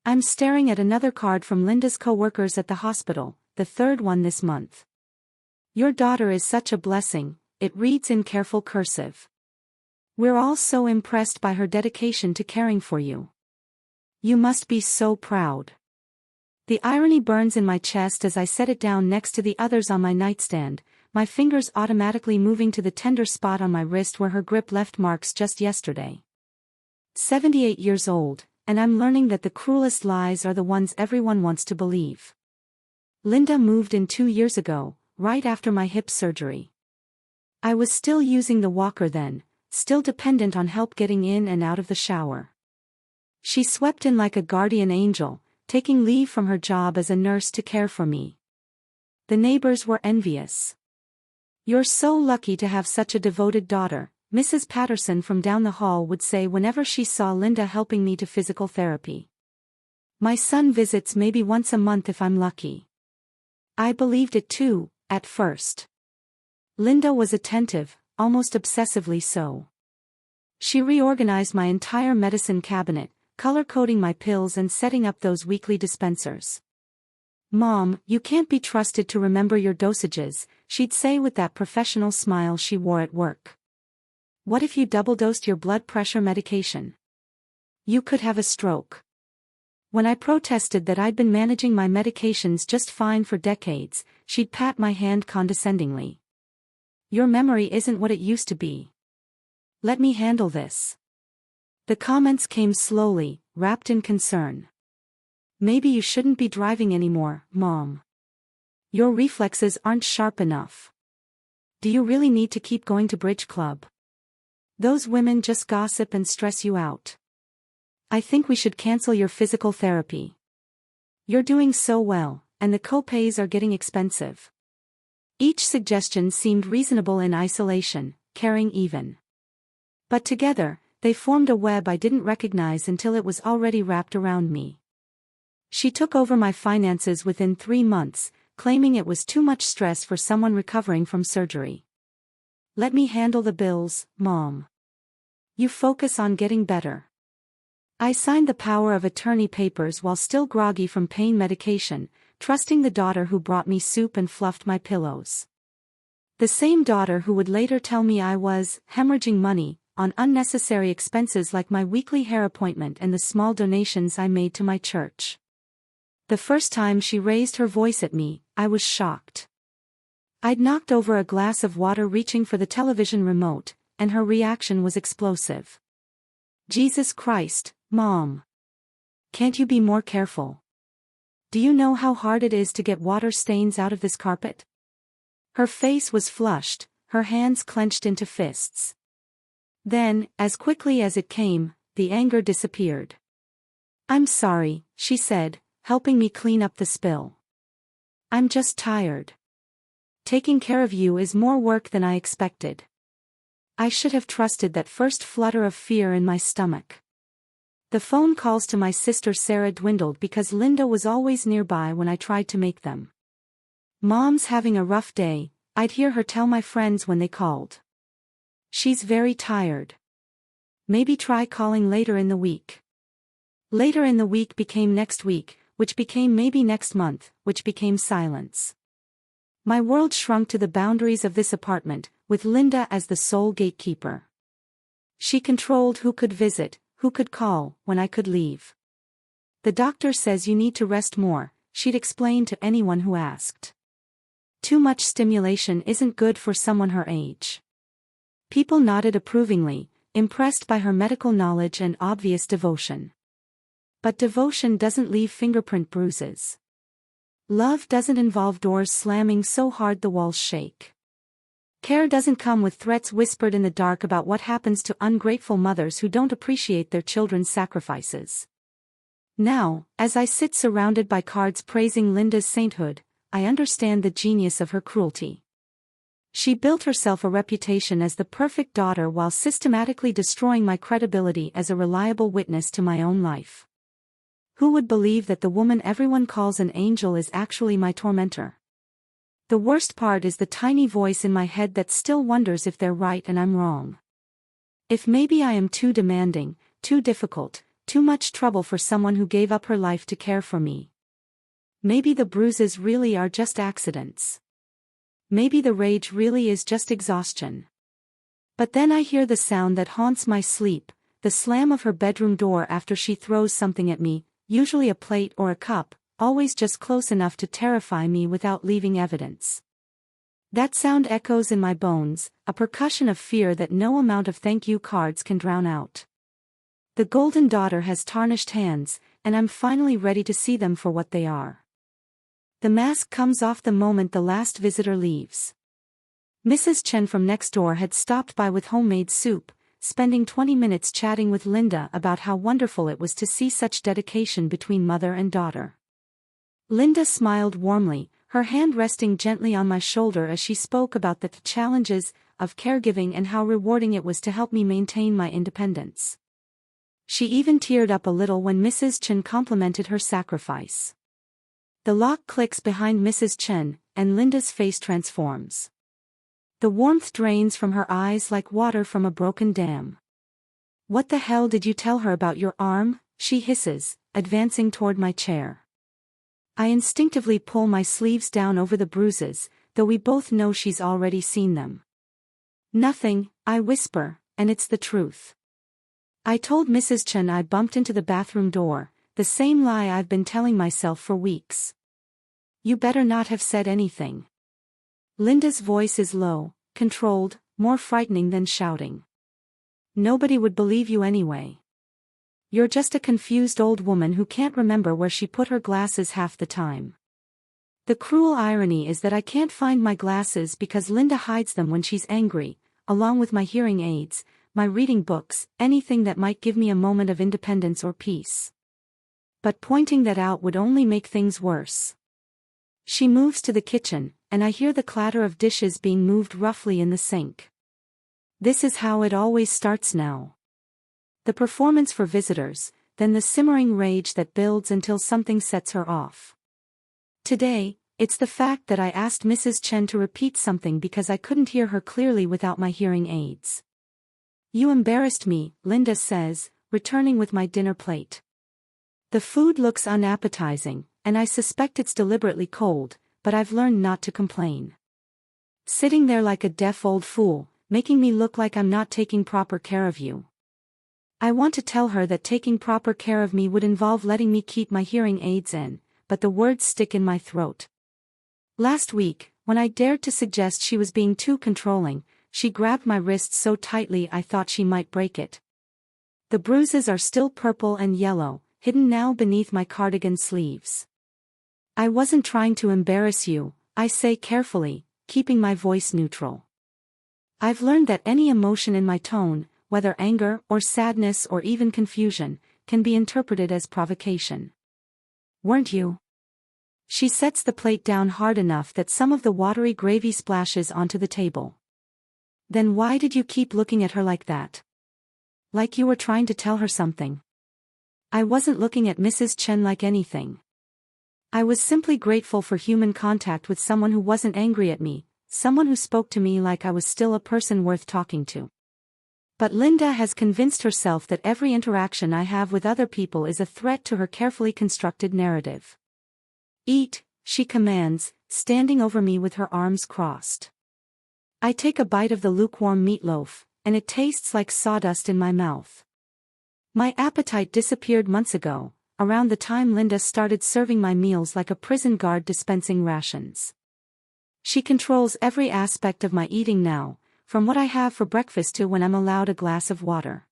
I'm staring at another card from Linda's co-workers at the hospital, the third one this month. Your daughter is such a blessing, it reads in careful cursive. We're all so impressed by her dedication to caring for you. You must be so proud. The irony burns in my chest as I set it down next to the others on my nightstand, my fingers automatically moving to the tender spot on my wrist where her grip left marks just yesterday. 78 years old, and I'm learning that the cruelest lies are the ones everyone wants to believe. Linda moved in 2 years ago, right after my hip surgery. I was still using the walker then, still dependent on help getting in and out of the shower. She swept in like a guardian angel, taking leave from her job as a nurse to care for me. The neighbors were envious. You're so lucky to have such a devoted daughter, Mrs. Patterson from down the hall would say whenever she saw Linda helping me to physical therapy. My son visits maybe once a month if I'm lucky. I believed it too, at first. Linda was attentive, almost obsessively so. She reorganized my entire medicine cabinet, color-coding my pills and setting up those weekly dispensers. Mom, you can't be trusted to remember your dosages, she'd say with that professional smile she wore at work. What if you double-dosed your blood pressure medication? You could have a stroke. When I protested that I'd been managing my medications just fine for decades, she'd pat my hand condescendingly. Your memory isn't what it used to be. Let me handle this. The comments came slowly, wrapped in concern. Maybe you shouldn't be driving anymore, Mom. Your reflexes aren't sharp enough. Do you really need to keep going to bridge club? Those women just gossip and stress you out. I think we should cancel your physical therapy. You're doing so well, and the co-pays are getting expensive. Each suggestion seemed reasonable in isolation, caring even. But together, they formed a web I didn't recognize until it was already wrapped around me. She took over my finances within 3 months, claiming it was too much stress for someone recovering from surgery. Let me handle the bills, Mom. You focus on getting better. I signed the power of attorney papers while still groggy from pain medication, trusting the daughter who brought me soup and fluffed my pillows. The same daughter who would later tell me I was hemorrhaging money on unnecessary expenses like my weekly hair appointment and the small donations I made to my church. The first time she raised her voice at me, I was shocked. I'd knocked over a glass of water reaching for the television remote, and her reaction was explosive. Jesus Christ, Mom. Can't you be more careful? Do you know how hard it is to get water stains out of this carpet? Her face was flushed, her hands clenched into fists. Then, as quickly as it came, the anger disappeared. I'm sorry, she said, helping me clean up the spill. I'm just tired. Taking care of you is more work than I expected. I should have trusted that first flutter of fear in my stomach. The phone calls to my sister Sarah dwindled because Linda was always nearby when I tried to make them. Mom's having a rough day, I'd hear her tell my friends when they called. She's very tired. Maybe try calling later in the week. Later in the week became next week, which became maybe next month, which became silence. My world shrunk to the boundaries of this apartment, with Linda as the sole gatekeeper. She controlled who could visit, who could call, when I could leave. The doctor says you need to rest more, she'd explain to anyone who asked. Too much stimulation isn't good for someone her age. People nodded approvingly, impressed by her medical knowledge and obvious devotion. But devotion doesn't leave fingerprint bruises. Love doesn't involve doors slamming so hard the walls shake. Care doesn't come with threats whispered in the dark about what happens to ungrateful mothers who don't appreciate their children's sacrifices. Now, as I sit surrounded by cards praising Linda's sainthood, I understand the genius of her cruelty. She built herself a reputation as the perfect daughter while systematically destroying my credibility as a reliable witness to my own life. Who would believe that the woman everyone calls an angel is actually my tormentor? The worst part is the tiny voice in my head that still wonders if they're right and I'm wrong. If maybe I am too demanding, too difficult, Too much trouble for someone who gave up her life to care for me. Maybe the bruises really are just accidents. Maybe the rage really is just exhaustion. But then I hear the sound that haunts my sleep, the slam of her bedroom door after she throws something at me, usually a plate or a cup, always just close enough to terrify me without leaving evidence. That sound echoes in my bones, a percussion of fear that no amount of thank you cards can drown out. The golden daughter has tarnished hands, and I'm finally ready to see them for what they are. The mask comes off the moment the last visitor leaves. Mrs. Chen from next door had stopped by with homemade soup, spending 20 minutes chatting with Linda about how wonderful it was to see such dedication between mother and daughter. Linda smiled warmly, her hand resting gently on my shoulder as she spoke about the challenges of caregiving and how rewarding it was to help me maintain my independence. She even teared up a little when Mrs. Chen complimented her sacrifice. The lock clicks behind Mrs. Chen, and Linda's face transforms. The warmth drains from her eyes like water from a broken dam. "What the hell did you tell her about your arm?" she hisses, advancing toward my chair. I instinctively pull my sleeves down over the bruises, though we both know she's already seen them. "Nothing," I whisper, and it's the truth. I told Mrs. Chen I bumped into the bathroom door, the same lie I've been telling myself for weeks. "You better not have said anything." Linda's voice is low, controlled, more frightening than shouting. "Nobody would believe you anyway. You're just a confused old woman who can't remember where she put her glasses half the time." The cruel irony is that I can't find my glasses because Linda hides them when she's angry, along with my hearing aids, my reading books, anything that might give me a moment of independence or peace. But pointing that out would only make things worse. She moves to the kitchen, and I hear the clatter of dishes being moved roughly in the sink. This is how it always starts now. The performance for visitors, then the simmering rage that builds until something sets her off. Today, it's the fact that I asked Mrs. Chen to repeat something because I couldn't hear her clearly without my hearing aids. "You embarrassed me," Linda says, returning with my dinner plate. The food looks unappetizing, and I suspect it's deliberately cold, but I've learned not to complain. Sitting there like a deaf old fool, making me look like I'm not taking proper care of you. I want to tell her that taking proper care of me would involve letting me keep my hearing aids in, but the words stick in my throat. Last week, when I dared to suggest she was being too controlling, she grabbed my wrist so tightly I thought she might break it. The bruises are still purple and yellow, hidden now beneath my cardigan sleeves. "I wasn't trying to embarrass you," I say carefully, keeping my voice neutral. I've learned that any emotion in my tone, whether anger or sadness or even confusion, can be interpreted as provocation. "Weren't you?" She sets the plate down hard enough that some of the watery gravy splashes onto the table. "Then why did you keep looking at her like that? Like you were trying to tell her something?" I wasn't looking at Mrs. Chen like anything. I was simply grateful for human contact with someone who wasn't angry at me, someone who spoke to me like I was still a person worth talking to. But Linda has convinced herself that every interaction I have with other people is a threat to her carefully constructed narrative. "Eat," she commands, standing over me with her arms crossed. I take a bite of the lukewarm meatloaf, and it tastes like sawdust in my mouth. My appetite disappeared months ago, around the time Linda started serving my meals like a prison guard dispensing rations. She controls every aspect of my eating now, from what I have for breakfast to when I'm allowed a glass of water.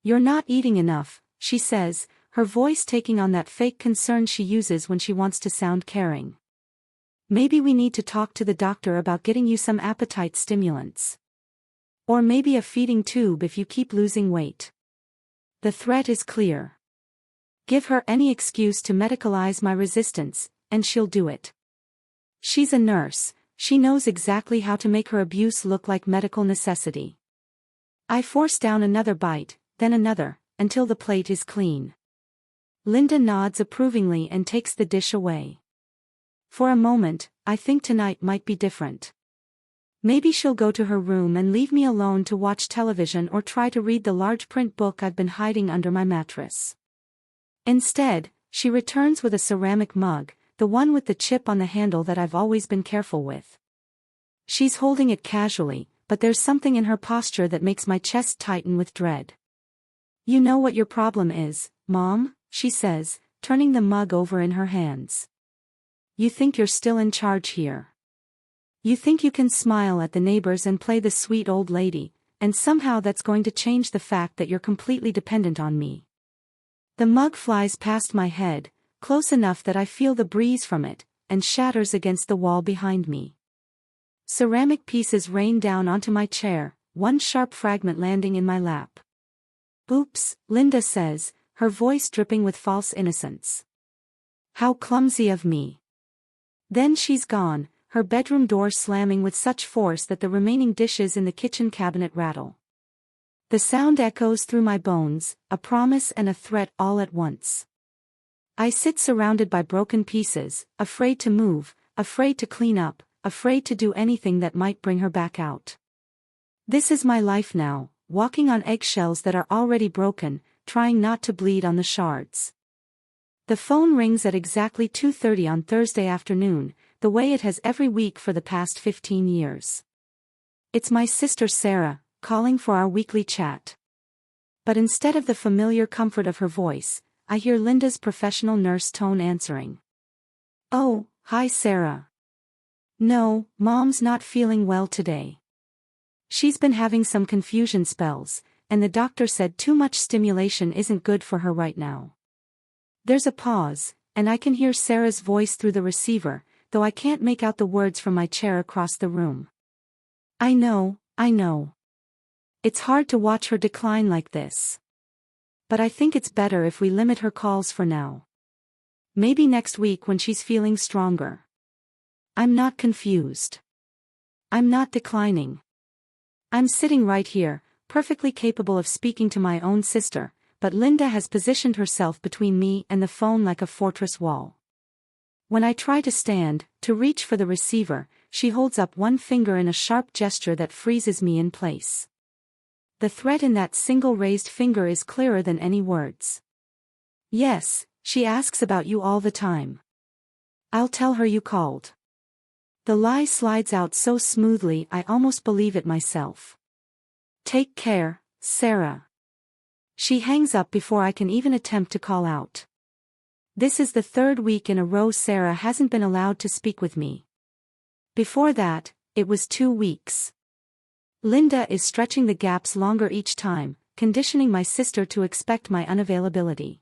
"You're not eating enough," she says, her voice taking on that fake concern she uses when she wants to sound caring. "Maybe we need to talk to the doctor about getting you some appetite stimulants. Or maybe a feeding tube if you keep losing weight." The threat is clear. Give her any excuse to medicalize my resistance, and she'll do it. She's a nurse. She knows exactly how to make her abuse look like medical necessity. I force down another bite, then another, until the plate is clean. Linda nods approvingly and takes the dish away. For a moment, I think tonight might be different. Maybe she'll go to her room and leave me alone to watch television or try to read the large print book I've been hiding under my mattress. Instead, she returns with a ceramic mug, the one with the chip on the handle that I've always been careful with. She's holding it casually, but there's something in her posture that makes my chest tighten with dread. "You know what your problem is, Mom," she says, turning the mug over in her hands. "You think you're still in charge here. You think you can smile at the neighbors and play the sweet old lady, and somehow that's going to change the fact that you're completely dependent on me." The mug flies past my head, close enough that I feel the breeze from it, and shatters against the wall behind me. Ceramic pieces rain down onto my chair, one sharp fragment landing in my lap. "Oops," Linda says, her voice dripping with false innocence. "How clumsy of me." Then she's gone, her bedroom door slamming with such force that the remaining dishes in the kitchen cabinet rattle. The sound echoes through my bones, a promise and a threat all at once. I sit surrounded by broken pieces, afraid to move, afraid to clean up, afraid to do anything that might bring her back out. This is my life now, walking on eggshells that are already broken, trying not to bleed on the shards. The phone rings at exactly 2:30 on Thursday afternoon, the way it has every week for the past 15 years. It's my sister Sarah, calling for our weekly chat. But instead of the familiar comfort of her voice, I hear Linda's professional nurse tone answering. "Oh, hi Sarah. No, Mom's not feeling well today. She's been having some confusion spells, and the doctor said too much stimulation isn't good for her right now." There's a pause, and I can hear Sarah's voice through the receiver, though I can't make out the words from my chair across the room. I know. It's hard to watch her decline like this. But I think it's better if we limit her calls for now. Maybe next week when she's feeling stronger. I'm not confused. I'm not declining. I'm sitting right here, perfectly capable of speaking to my own sister, but Linda has positioned herself between me and the phone like a fortress wall. When I try to stand, to reach for the receiver, she holds up one finger in a sharp gesture that freezes me in place. The threat in that single raised finger is clearer than any words. "Yes, she asks about you all the time. I'll tell her you called." The lie slides out so smoothly I almost believe it myself. "Take care, Sarah." She hangs up before I can even attempt to call out. This is the third week in a row Sarah hasn't been allowed to speak with me. Before that, it was 2 weeks. Linda is stretching the gaps longer each time, conditioning my sister to expect my unavailability.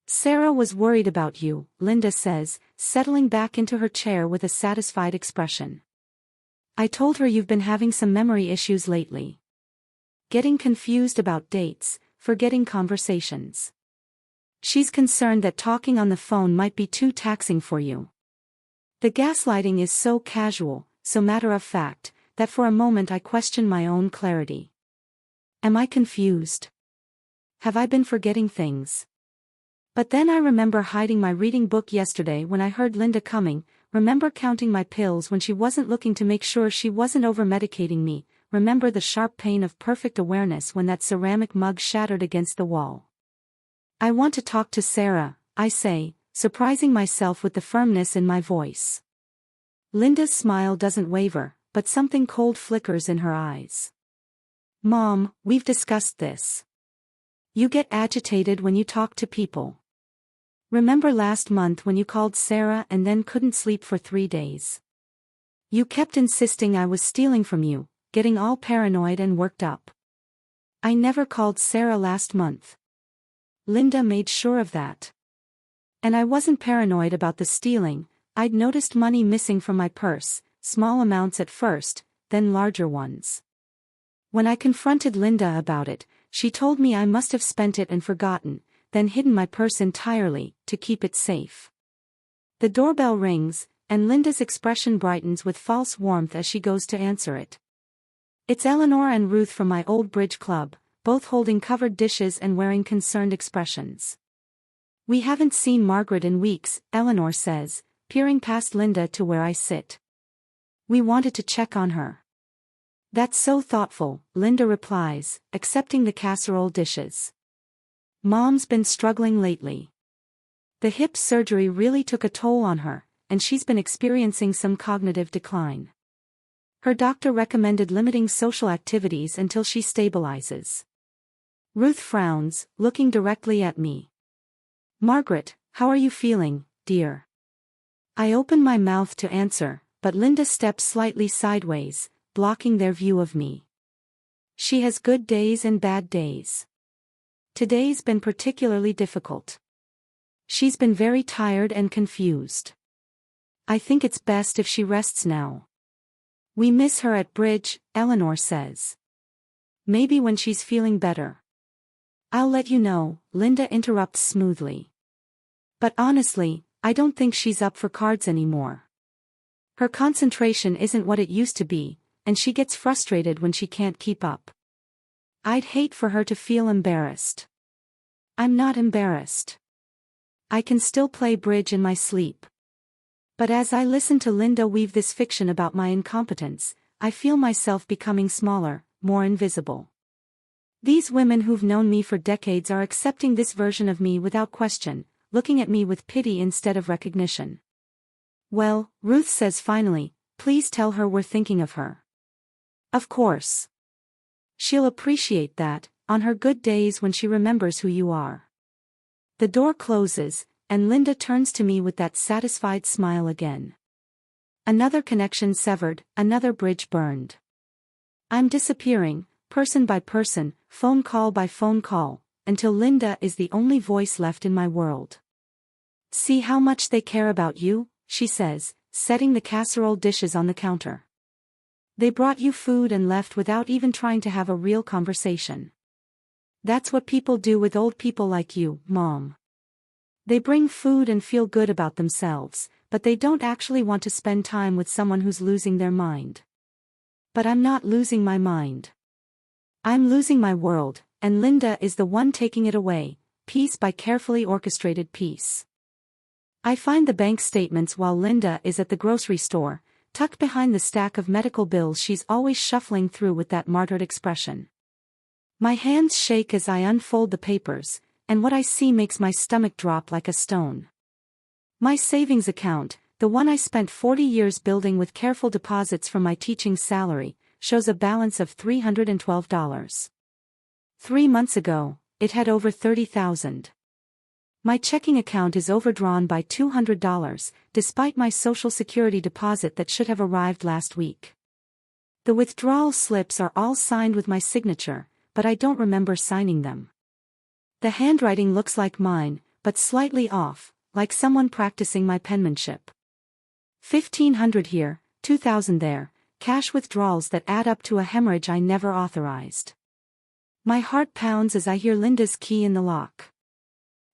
"Sarah was worried about you," Linda says, settling back into her chair with a satisfied expression. "I told her you've been having some memory issues lately. Getting confused about dates, forgetting conversations. She's concerned that talking on the phone might be too taxing for you." The gaslighting is so casual, so matter-of-fact, that for a moment I question my own clarity. Am I confused? Have I been forgetting things? But then I remember hiding my reading book yesterday when I heard Linda coming, remember counting my pills when she wasn't looking to make sure she wasn't over-medicating me, remember the sharp pain of perfect awareness when that ceramic mug shattered against the wall. "I want to talk to Sarah," I say, surprising myself with the firmness in my voice. Linda's smile doesn't waver, but something cold flickers in her eyes. "Mom, we've discussed this. You get agitated when you talk to people. Remember last month when you called Sarah and then couldn't sleep for 3 days? You kept insisting I was stealing from you, getting all paranoid and worked up. I never called Sarah last month. Linda made sure of that. And I wasn't paranoid about the stealing. I'd noticed money missing from my purse, small amounts at first, then larger ones. When I confronted Linda about it, she told me I must have spent it and forgotten, then hidden my purse entirely, to keep it safe." The doorbell rings, and Linda's expression brightens with false warmth as she goes to answer it. It's Eleanor and Ruth from my old bridge club, both holding covered dishes and wearing concerned expressions. "We haven't seen Margaret in weeks," Eleanor says, peering past Linda to where I sit. "We wanted to check on her." That's so thoughtful, Linda replies, accepting the casserole dishes. Mom's been struggling lately. The hip surgery really took a toll on her, and she's been experiencing some cognitive decline. Her doctor recommended limiting social activities until she stabilizes. Ruth frowns, looking directly at me. Margaret, how are you feeling, dear? I open my mouth to answer, but Linda steps slightly sideways, blocking their view of me. She has good days and bad days. Today's been particularly difficult. She's been very tired and confused. I think it's best if she rests now. We miss her at bridge, Eleanor says. Maybe when she's feeling better. I'll let you know, Linda interrupts smoothly. But honestly, I don't think she's up for cards anymore. Her concentration isn't what it used to be, and she gets frustrated when she can't keep up. I'd hate for her to feel embarrassed. I'm not embarrassed. I can still play bridge in my sleep. But as I listen to Linda weave this fiction about my incompetence, I feel myself becoming smaller, more invisible. These women who've known me for decades are accepting this version of me without question, looking at me with pity instead of recognition. Well, Ruth says finally, please tell her we're thinking of her. Of course. She'll appreciate that, on her good days when she remembers who you are. The door closes, and Linda turns to me with that satisfied smile again. Another connection severed, another bridge burned. I'm disappearing, person by person, phone call by phone call, until Linda is the only voice left in my world. See how much they care about you, she says, setting the casserole dishes on the counter. They brought you food and left without even trying to have a real conversation. That's what people do with old people like you, Mom. They bring food and feel good about themselves, but they don't actually want to spend time with someone who's losing their mind. But I'm not losing my mind. I'm losing my world, and Linda is the one taking it away, piece by carefully orchestrated piece. I find the bank statements while Linda is at the grocery store, tucked behind the stack of medical bills she's always shuffling through with that martyred expression. My hands shake as I unfold the papers, and what I see makes my stomach drop like a stone. My savings account, the one I spent 40 years building with careful deposits from my teaching salary, shows a balance of $312. 3 months ago, it had over $30,000. My checking account is overdrawn by $200, despite my Social Security deposit that should have arrived last week. The withdrawal slips are all signed with my signature, but I don't remember signing them. The handwriting looks like mine, but slightly off, like someone practicing my penmanship. $1,500 here, $2,000 there, cash withdrawals that add up to a hemorrhage I never authorized. My heart pounds as I hear Linda's key in the lock.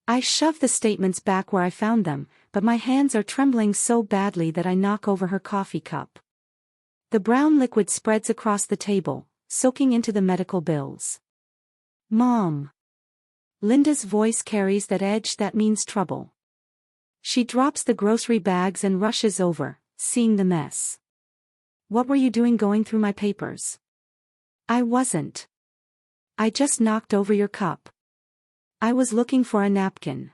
I shove the statements back where I found them, but my hands are trembling so badly that I knock over her coffee cup. The brown liquid spreads across the table, soaking into the medical bills. Mom. Linda's voice carries that edge that means trouble. She drops the grocery bags and rushes over, seeing the mess. What were you doing going through my papers? I wasn't. I just knocked over your cup. I was looking for a napkin.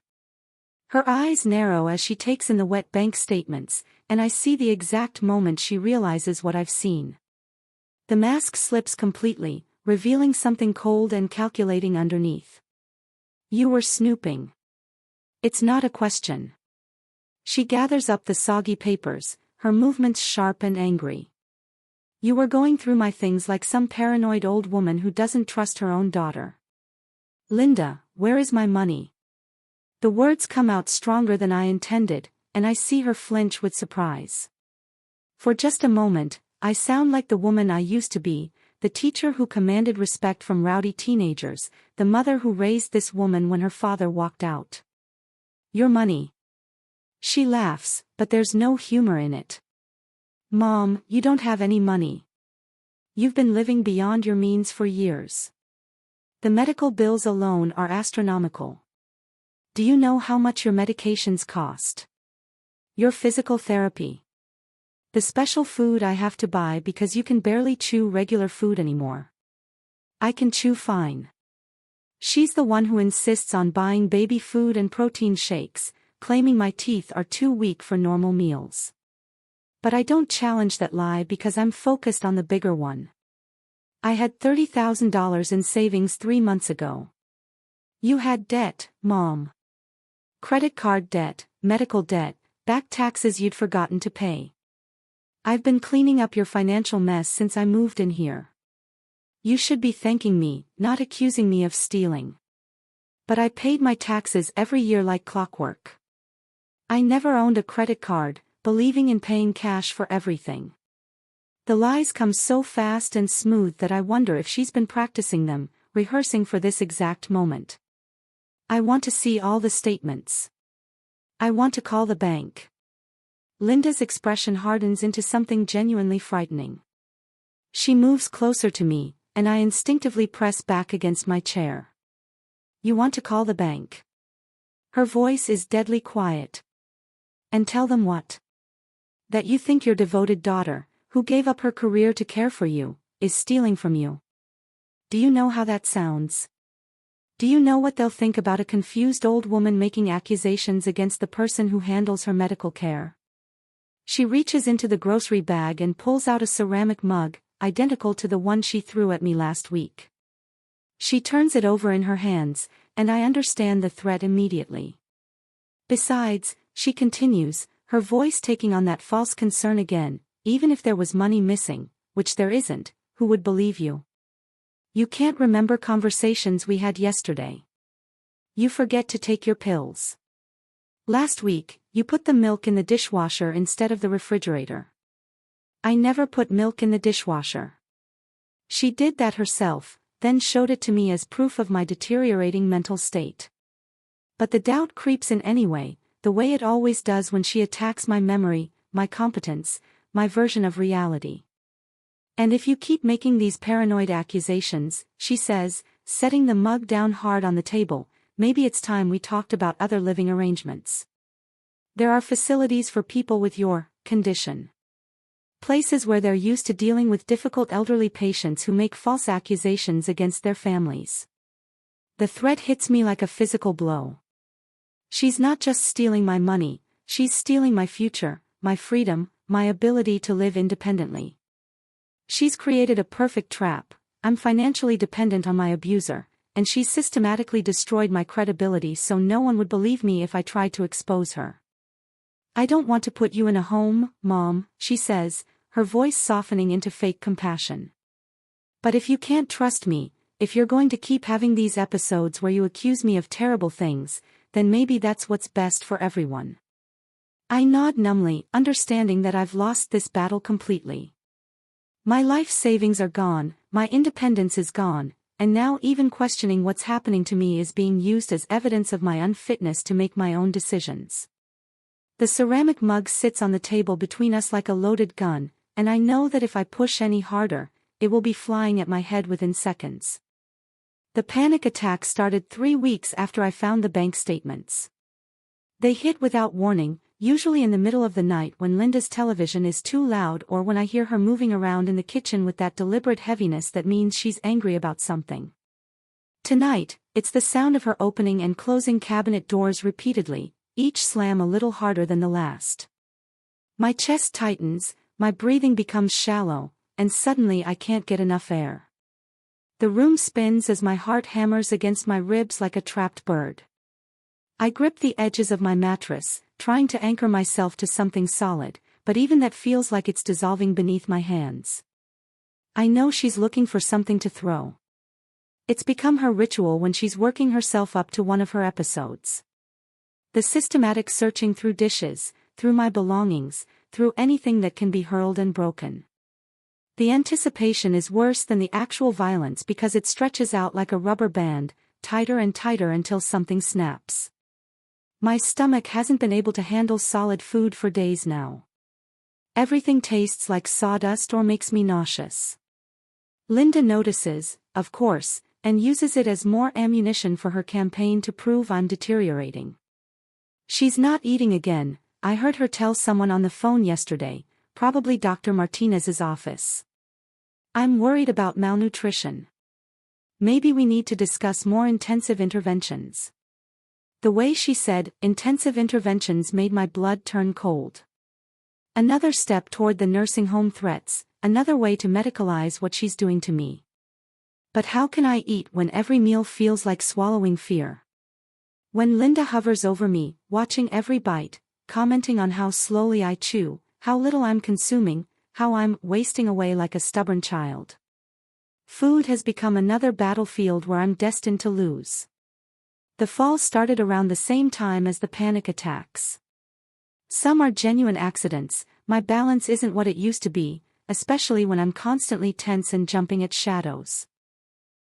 Her eyes narrow as she takes in the wet bank statements, and I see the exact moment she realizes what I've seen. The mask slips completely, revealing something cold and calculating underneath. You were snooping. It's not a question. She gathers up the soggy papers, her movements sharp and angry. You were going through my things like some paranoid old woman who doesn't trust her own daughter. Linda, where is my money? The words come out stronger than I intended, and I see her flinch with surprise. For just a moment, I sound like the woman I used to be, the teacher who commanded respect from rowdy teenagers, the mother who raised this woman when her father walked out. Your money. She laughs, but there's no humor in it. Mom, you don't have any money. You've been living beyond your means for years. The medical bills alone are astronomical. Do you know how much your medications cost? Your physical therapy. The special food I have to buy because you can barely chew regular food anymore. I can chew fine. She's the one who insists on buying baby food and protein shakes, claiming my teeth are too weak for normal meals. But I don't challenge that lie because I'm focused on the bigger one. I had $30,000 in savings 3 months ago. You had debt, Mom. Credit card debt, medical debt, back taxes you'd forgotten to pay. I've been cleaning up your financial mess since I moved in here. You should be thanking me, not accusing me of stealing. But I paid my taxes every year like clockwork. I never owned a credit card, believing in paying cash for everything. The lies come so fast and smooth that I wonder if she's been practicing them, rehearsing for this exact moment. I want to see all the statements. I want to call the bank. Linda's expression hardens into something genuinely frightening. She moves closer to me, and I instinctively press back against my chair. You want to call the bank? Her voice is deadly quiet. And tell them what? That you think your devoted daughter, who gave up her career to care for you, is stealing from you. Do you know how that sounds? Do you know what they'll think about a confused old woman making accusations against the person who handles her medical care? She reaches into the grocery bag and pulls out a ceramic mug, identical to the one she threw at me last week. She turns it over in her hands, and I understand the threat immediately. Besides, she continues, her voice taking on that false concern again, even if there was money missing, which there isn't, who would believe you? You can't remember conversations we had yesterday. You forget to take your pills. Last week, you put the milk in the dishwasher instead of the refrigerator. I never put milk in the dishwasher. She did that herself, then showed it to me as proof of my deteriorating mental state. But the doubt creeps in anyway, the way it always does when she attacks my memory, my competence, my version of reality. And if you keep making these paranoid accusations, she says, setting the mug down hard on the table, maybe it's time we talked about other living arrangements. There are facilities for people with your condition. Places where they're used to dealing with difficult elderly patients who make false accusations against their families. The threat hits me like a physical blow. She's not just stealing my money, she's stealing my future, my freedom, my ability to live independently. She's created a perfect trap. I'm financially dependent on my abuser, and she's systematically destroyed my credibility so no one would believe me if I tried to expose her. I don't want to put you in a home, Mom, she says, her voice softening into fake compassion. But if you can't trust me, if you're going to keep having these episodes where you accuse me of terrible things, then maybe that's what's best for everyone. I nod numbly, understanding that I've lost this battle completely. My life savings are gone, my independence is gone, and now even questioning what's happening to me is being used as evidence of my unfitness to make my own decisions. The ceramic mug sits on the table between us like a loaded gun, and I know that if I push any harder, it will be flying at my head within seconds. The panic attack started 3 weeks after I found the bank statements. They hit without warning, usually in the middle of the night when Linda's television is too loud or when I hear her moving around in the kitchen with that deliberate heaviness that means she's angry about something. Tonight, it's the sound of her opening and closing cabinet doors repeatedly, each slam a little harder than the last. My chest tightens, my breathing becomes shallow, and suddenly I can't get enough air. The room spins as my heart hammers against my ribs like a trapped bird. I grip the edges of my mattress, trying to anchor myself to something solid, but even that feels like it's dissolving beneath my hands. I know she's looking for something to throw. It's become her ritual when she's working herself up to one of her episodes. The systematic searching through dishes, through my belongings, through anything that can be hurled and broken. The anticipation is worse than the actual violence because it stretches out like a rubber band, tighter and tighter until something snaps. My stomach hasn't been able to handle solid food for days now. Everything tastes like sawdust or makes me nauseous. Linda notices, of course, and uses it as more ammunition for her campaign to prove I'm deteriorating. She's not eating again, I heard her tell someone on the phone yesterday, probably Dr. Martinez's office. I'm worried about malnutrition. Maybe we need to discuss more intensive interventions. The way she said, intensive interventions, made my blood turn cold. Another step toward the nursing home threats, another way to medicalize what she's doing to me. But how can I eat when every meal feels like swallowing fear? When Linda hovers over me, watching every bite, commenting on how slowly I chew, how little I'm consuming, how I'm wasting away like a stubborn child. Food has become another battlefield where I'm destined to lose. The falls started around the same time as the panic attacks. Some are genuine accidents. My balance isn't what it used to be, especially when I'm constantly tense and jumping at shadows.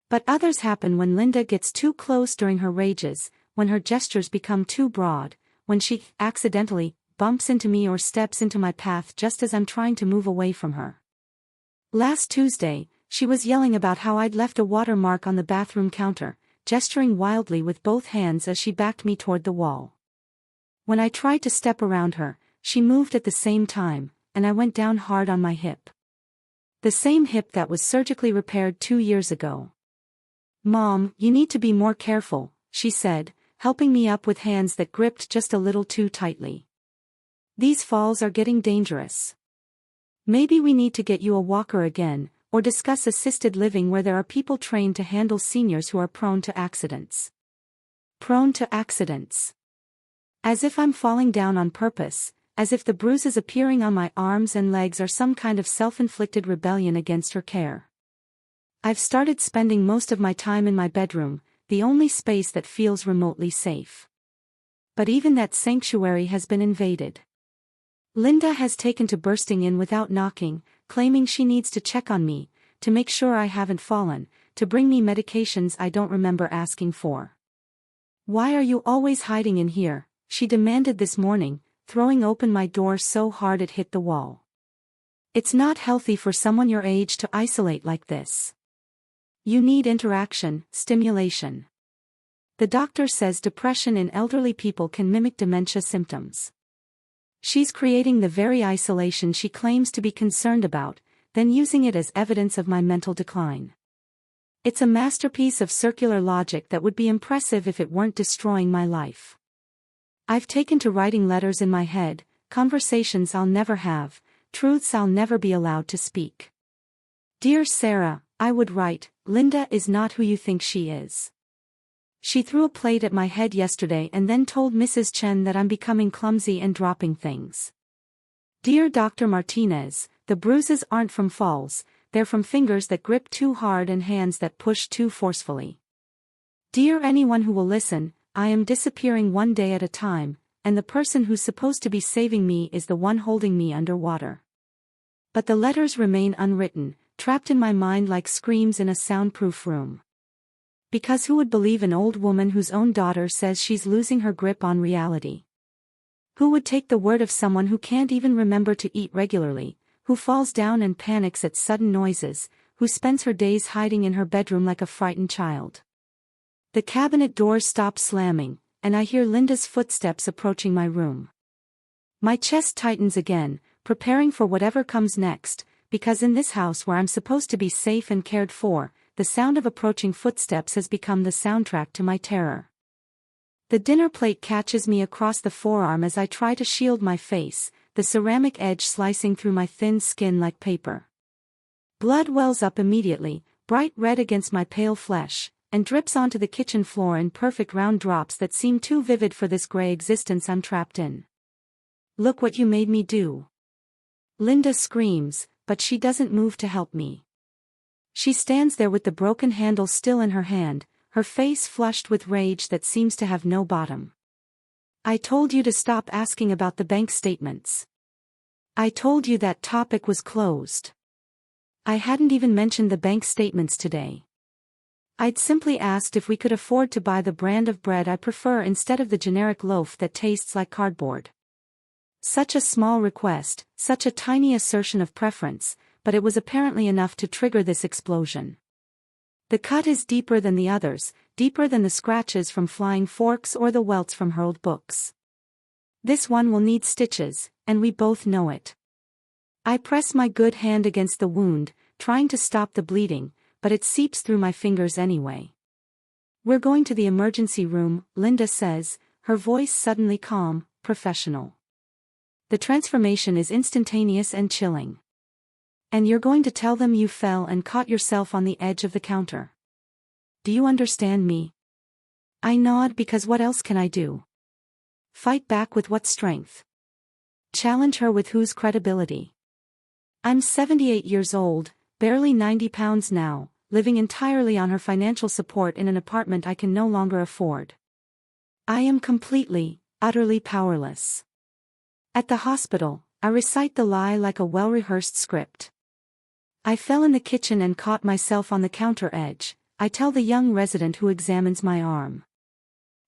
But others happen when Linda gets too close during her rages, when her gestures become too broad, when she accidentally bumps into me or steps into my path just as I'm trying to move away from her. Last Tuesday, she was yelling about how I'd left a watermark on the bathroom counter, gesturing wildly with both hands as she backed me toward the wall. When I tried to step around her, she moved at the same time, and I went down hard on my hip. The same hip that was surgically repaired 2 years ago. "Mom, you need to be more careful," she said, helping me up with hands that gripped just a little too tightly. "These falls are getting dangerous. Maybe we need to get you a walker again, or discuss assisted living where there are people trained to handle seniors who are prone to accidents." Prone to accidents. As if I'm falling down on purpose, as if the bruises appearing on my arms and legs are some kind of self-inflicted rebellion against her care. I've started spending most of my time in my bedroom, the only space that feels remotely safe. But even that sanctuary has been invaded. Linda has taken to bursting in without knocking, claiming she needs to check on me, to make sure I haven't fallen, to bring me medications I don't remember asking for. "Why are you always hiding in here?" she demanded this morning, throwing open my door so hard it hit the wall. "It's not healthy for someone your age to isolate like this. You need interaction, stimulation." The doctor says depression in elderly people can mimic dementia symptoms. She's creating the very isolation she claims to be concerned about, then using it as evidence of my mental decline. It's a masterpiece of circular logic that would be impressive if it weren't destroying my life. I've taken to writing letters in my head, conversations I'll never have, truths I'll never be allowed to speak. "Dear Sarah," I would write, "Linda is not who you think she is. She threw a plate at my head yesterday and then told Mrs. Chen that I'm becoming clumsy and dropping things. Dear Dr. Martinez, the bruises aren't from falls, they're from fingers that grip too hard and hands that push too forcefully. Dear anyone who will listen, I am disappearing one day at a time, and the person who's supposed to be saving me is the one holding me underwater." But the letters remain unwritten, trapped in my mind like screams in a soundproof room. Because who would believe an old woman whose own daughter says she's losing her grip on reality? Who would take the word of someone who can't even remember to eat regularly, who falls down and panics at sudden noises, who spends her days hiding in her bedroom like a frightened child? The cabinet doors stop slamming, and I hear Linda's footsteps approaching my room. My chest tightens again, preparing for whatever comes next, because in this house where I'm supposed to be safe and cared for, the sound of approaching footsteps has become the soundtrack to my terror. The dinner plate catches me across the forearm as I try to shield my face, the ceramic edge slicing through my thin skin like paper. Blood wells up immediately, bright red against my pale flesh, and drips onto the kitchen floor in perfect round drops that seem too vivid for this gray existence I'm trapped in. "Look what you made me do." Linda screams, but she doesn't move to help me. She stands there with the broken handle still in her hand, her face flushed with rage that seems to have no bottom. "I told you to stop asking about the bank statements. I told you that topic was closed. I hadn't even mentioned the bank statements today. I'd simply asked if we could afford to buy the brand of bread I prefer instead of the generic loaf that tastes like cardboard." Such a small request, such a tiny assertion of preference, but it was apparently enough to trigger this explosion. The cut is deeper than the others, deeper than the scratches from flying forks or the welts from hurled books. This one will need stitches, and we both know it. I press my good hand against the wound, trying to stop the bleeding, but it seeps through my fingers anyway. "We're going to the emergency room," Linda says, her voice suddenly calm, professional. The transformation is instantaneous and chilling. "And you're going to tell them you fell and caught yourself on the edge of the counter. Do you understand me?" I nod because what else can I do? Fight back with what strength? Challenge her with whose credibility? I'm 78 years old, barely 90 pounds now, living entirely on her financial support in an apartment I can no longer afford. I am completely, utterly powerless. At the hospital, I recite the lie like a well-rehearsed script. "I fell in the kitchen and caught myself on the counter edge," I tell the young resident who examines my arm.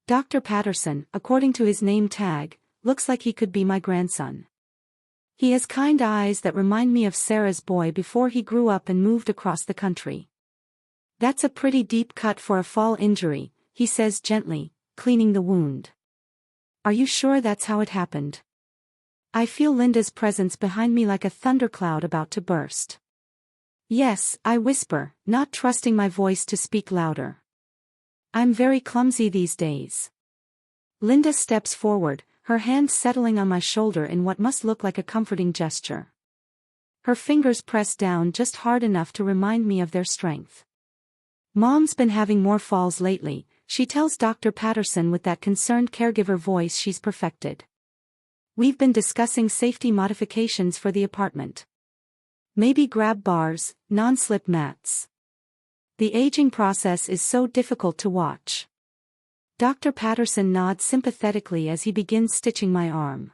Dr. Patterson, according to his name tag, looks like he could be my grandson. He has kind eyes that remind me of Sarah's boy before he grew up and moved across the country. "That's a pretty deep cut for a fall injury," he says gently, cleaning the wound. "Are you sure that's how it happened?" I feel Linda's presence behind me like a thundercloud about to burst. "Yes," I whisper, not trusting my voice to speak louder. "I'm very clumsy these days." Linda steps forward, her hand settling on my shoulder in what must look like a comforting gesture. Her fingers press down just hard enough to remind me of their strength. "Mom's been having more falls lately," she tells Dr. Patterson with that concerned caregiver voice she's perfected. "We've been discussing safety modifications for the apartment. Maybe grab bars, non-slip mats. The aging process is so difficult to watch." Dr. Patterson nods sympathetically as he begins stitching my arm.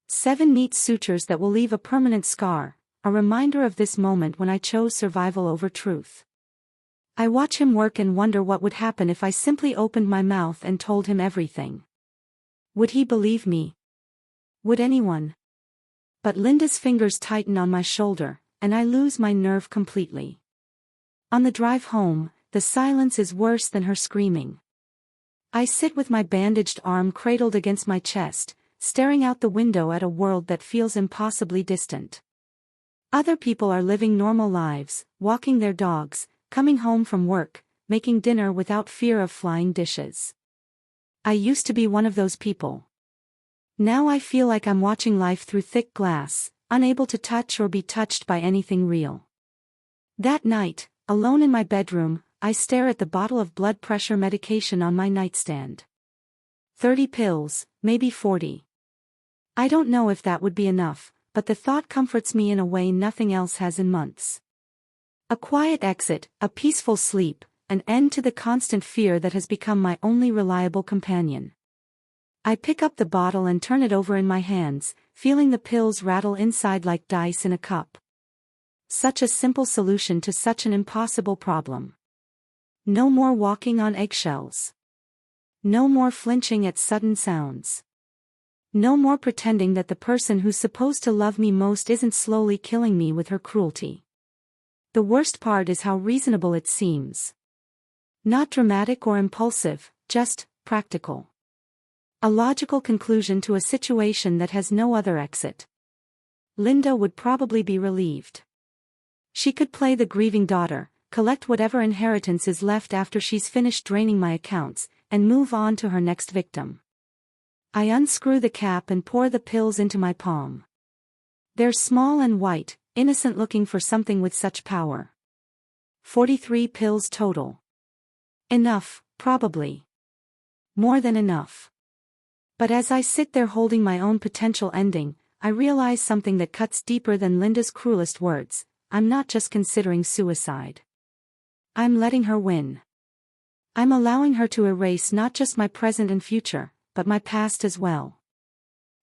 7 neat sutures that will leave a permanent scar, a reminder of this moment when I chose survival over truth. I watch him work and wonder what would happen if I simply opened my mouth and told him everything. Would he believe me? Would anyone? But Linda's fingers tighten on my shoulder, and I lose my nerve completely. On the drive home, the silence is worse than her screaming. I sit with my bandaged arm cradled against my chest, staring out the window at a world that feels impossibly distant. Other people are living normal lives, walking their dogs, coming home from work, making dinner without fear of flying dishes. I used to be one of those people. Now I feel like I'm watching life through thick glass, unable to touch or be touched by anything real. That night, alone in my bedroom, I stare at the bottle of blood pressure medication on my nightstand. 30 pills, maybe 40. I don't know if that would be enough, but the thought comforts me in a way nothing else has in months. A quiet exit, a peaceful sleep, an end to the constant fear that has become my only reliable companion. I pick up the bottle and turn it over in my hands, feeling the pills rattle inside like dice in a cup. Such a simple solution to such an impossible problem. No more walking on eggshells. No more flinching at sudden sounds. No more pretending that the person who's supposed to love me most isn't slowly killing me with her cruelty. The worst part is how reasonable it seems. Not dramatic or impulsive, just practical. A logical conclusion to a situation that has no other exit. Linda would probably be relieved. She could play the grieving daughter, collect whatever inheritance is left after she's finished draining my accounts, and move on to her next victim. I unscrew the cap and pour the pills into my palm. They're small and white, innocent looking for something with such power. 43 pills total. Enough, probably. More than enough. But as I sit there holding my own potential ending, I realize something that cuts deeper than Linda's cruelest words. I'm not just considering suicide. I'm letting her win. I'm allowing her to erase not just my present and future, but my past as well.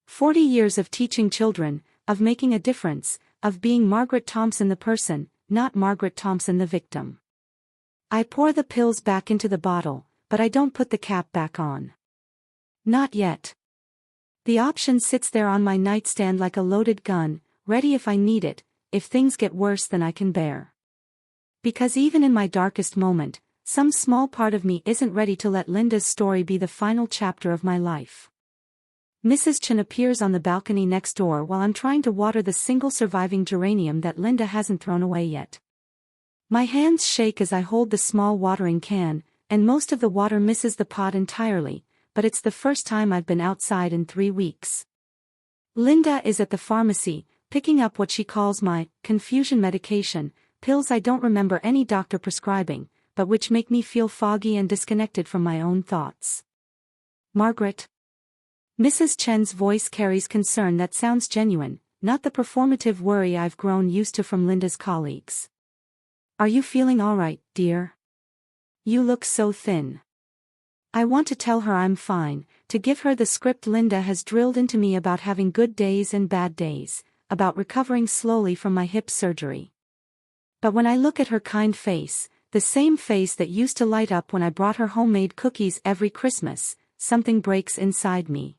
40 years of teaching children, of making a difference, of being Margaret Thompson the person, not Margaret Thompson the victim. I pour the pills back into the bottle, but I don't put the cap back on. Not yet. The option sits there on my nightstand like a loaded gun, ready if I need it, if things get worse than I can bear. Because even in my darkest moment, some small part of me isn't ready to let Linda's story be the final chapter of my life. Mrs. Chen appears on the balcony next door while I'm trying to water the single surviving geranium that Linda hasn't thrown away yet. My hands shake as I hold the small watering can, and most of the water misses the pot entirely, but it's the first time I've been outside in 3 weeks. Linda is at the pharmacy, picking up what she calls my confusion medication, pills I don't remember any doctor prescribing, but which make me feel foggy and disconnected from my own thoughts. Margaret. Mrs. Chen's voice carries concern that sounds genuine, not the performative worry I've grown used to from Linda's colleagues. Are you feeling all right, dear? You look so thin. I want to tell her I'm fine, to give her the script Linda has drilled into me about having good days and bad days, about recovering slowly from my hip surgery. But when I look at her kind face, the same face that used to light up when I brought her homemade cookies every Christmas, something breaks inside me.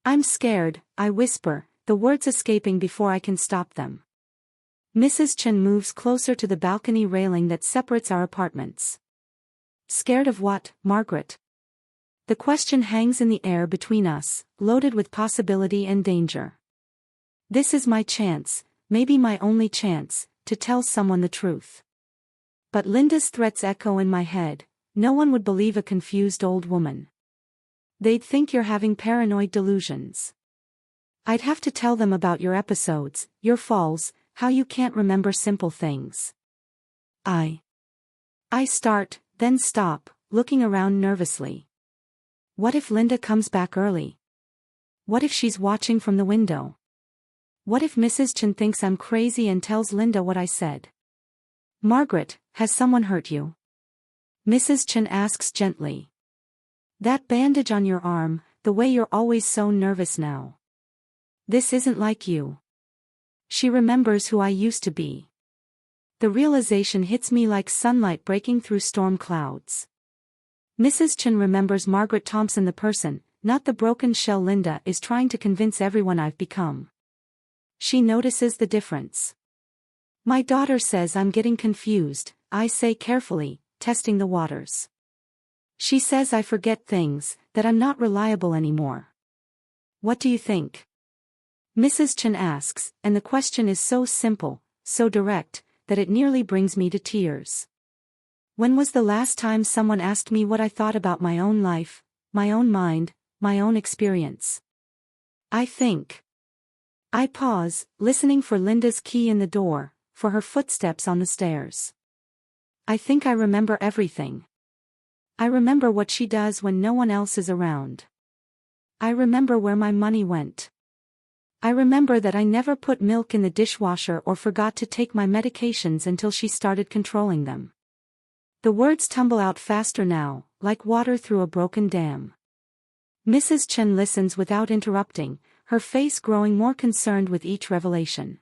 I'm scared, I whisper, the words escaping before I can stop them. Mrs. Chen moves closer to the balcony railing that separates our apartments. Scared of what, Margaret? The question hangs in the air between us, loaded with possibility and danger. This is my chance, maybe my only chance, to tell someone the truth. But Linda's threats echo in my head. No one would believe a confused old woman. They'd think you're having paranoid delusions. I'd have to tell them about your episodes, your falls, how you can't remember simple things. I start, then stop, looking around nervously. What if Linda comes back early? What if she's watching from the window? What if Mrs. Chen thinks I'm crazy and tells Linda what I said? Margaret, has someone hurt you? Mrs. Chen asks gently. That bandage on your arm, the way you're always so nervous now. This isn't like you. She remembers who I used to be. The realization hits me like sunlight breaking through storm clouds. Mrs. Chen remembers Margaret Thompson, the person, not the broken shell Linda is trying to convince everyone I've become. She notices the difference. My daughter says I'm getting confused, I say carefully, testing the waters. She says I forget things, that I'm not reliable anymore. What do you think? Mrs. Chen asks, and the question is so simple, so direct, that it nearly brings me to tears. When was the last time someone asked me what I thought about my own life, my own mind, my own experience? I think. I pause, listening for Linda's key in the door, for her footsteps on the stairs. I think I remember everything. I remember what she does when no one else is around. I remember where my money went. I remember that I never put milk in the dishwasher or forgot to take my medications until she started controlling them. The words tumble out faster now, like water through a broken dam. Mrs. Chen listens without interrupting, her face growing more concerned with each revelation.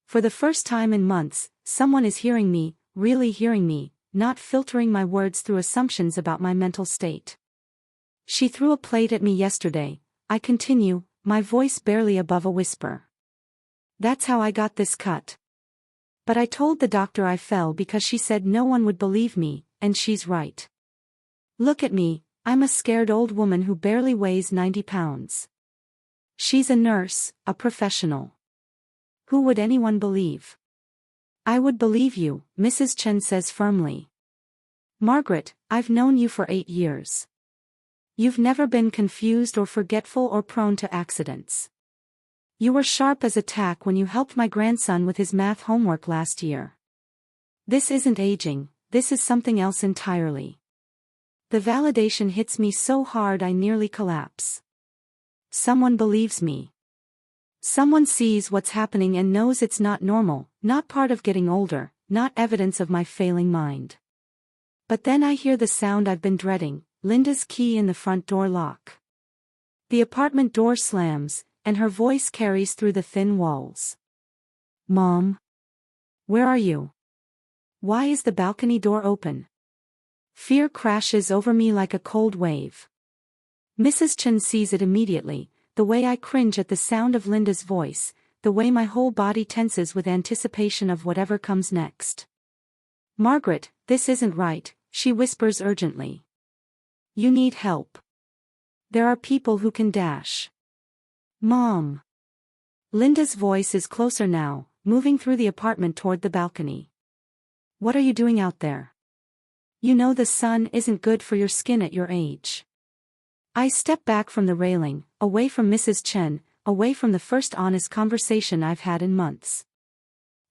For the first time in months, someone is hearing me, really hearing me, not filtering my words through assumptions about my mental state. She threw a plate at me yesterday, I continue, my voice barely above a whisper. That's how I got this cut. But I told the doctor I fell because she said no one would believe me, and she's right. Look at me, I'm a scared old woman who barely weighs 90 pounds. She's a nurse, a professional. Who would anyone believe? I would believe you, Mrs. Chen says firmly. Margaret, I've known you for 8 years. You've never been confused or forgetful or prone to accidents. You were sharp as a tack when you helped my grandson with his math homework last year. This isn't aging, this is something else entirely. The validation hits me so hard I nearly collapse. Someone believes me. Someone sees what's happening and knows it's not normal, not part of getting older, not evidence of my failing mind. But then I hear the sound I've been dreading, Linda's key in the front door lock. The apartment door slams, and her voice carries through the thin walls. Mom? Where are you? Why is the balcony door open? Fear crashes over me like a cold wave. Mrs. Chen sees it immediately, the way I cringe at the sound of Linda's voice, the way my whole body tenses with anticipation of whatever comes next. Margaret, this isn't right, she whispers urgently. You need help. There are people who can dash. Mom. Linda's voice is closer now, moving through the apartment toward the balcony. What are you doing out there? You know the sun isn't good for your skin at your age. I step back from the railing, away from Mrs. Chen, away from the first honest conversation I've had in months.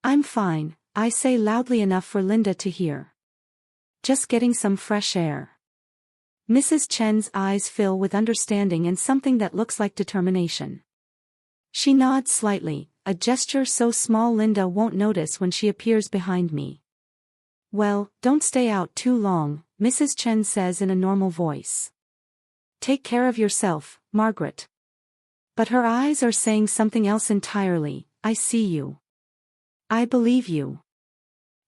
I'm fine, I say loudly enough for Linda to hear. Just getting some fresh air. Mrs. Chen's eyes fill with understanding and something that looks like determination. She nods slightly, a gesture so small Linda won't notice when she appears behind me. Well, don't stay out too long, Mrs. Chen says in a normal voice. Take care of yourself, Margaret. But her eyes are saying something else entirely. I see you. I believe you.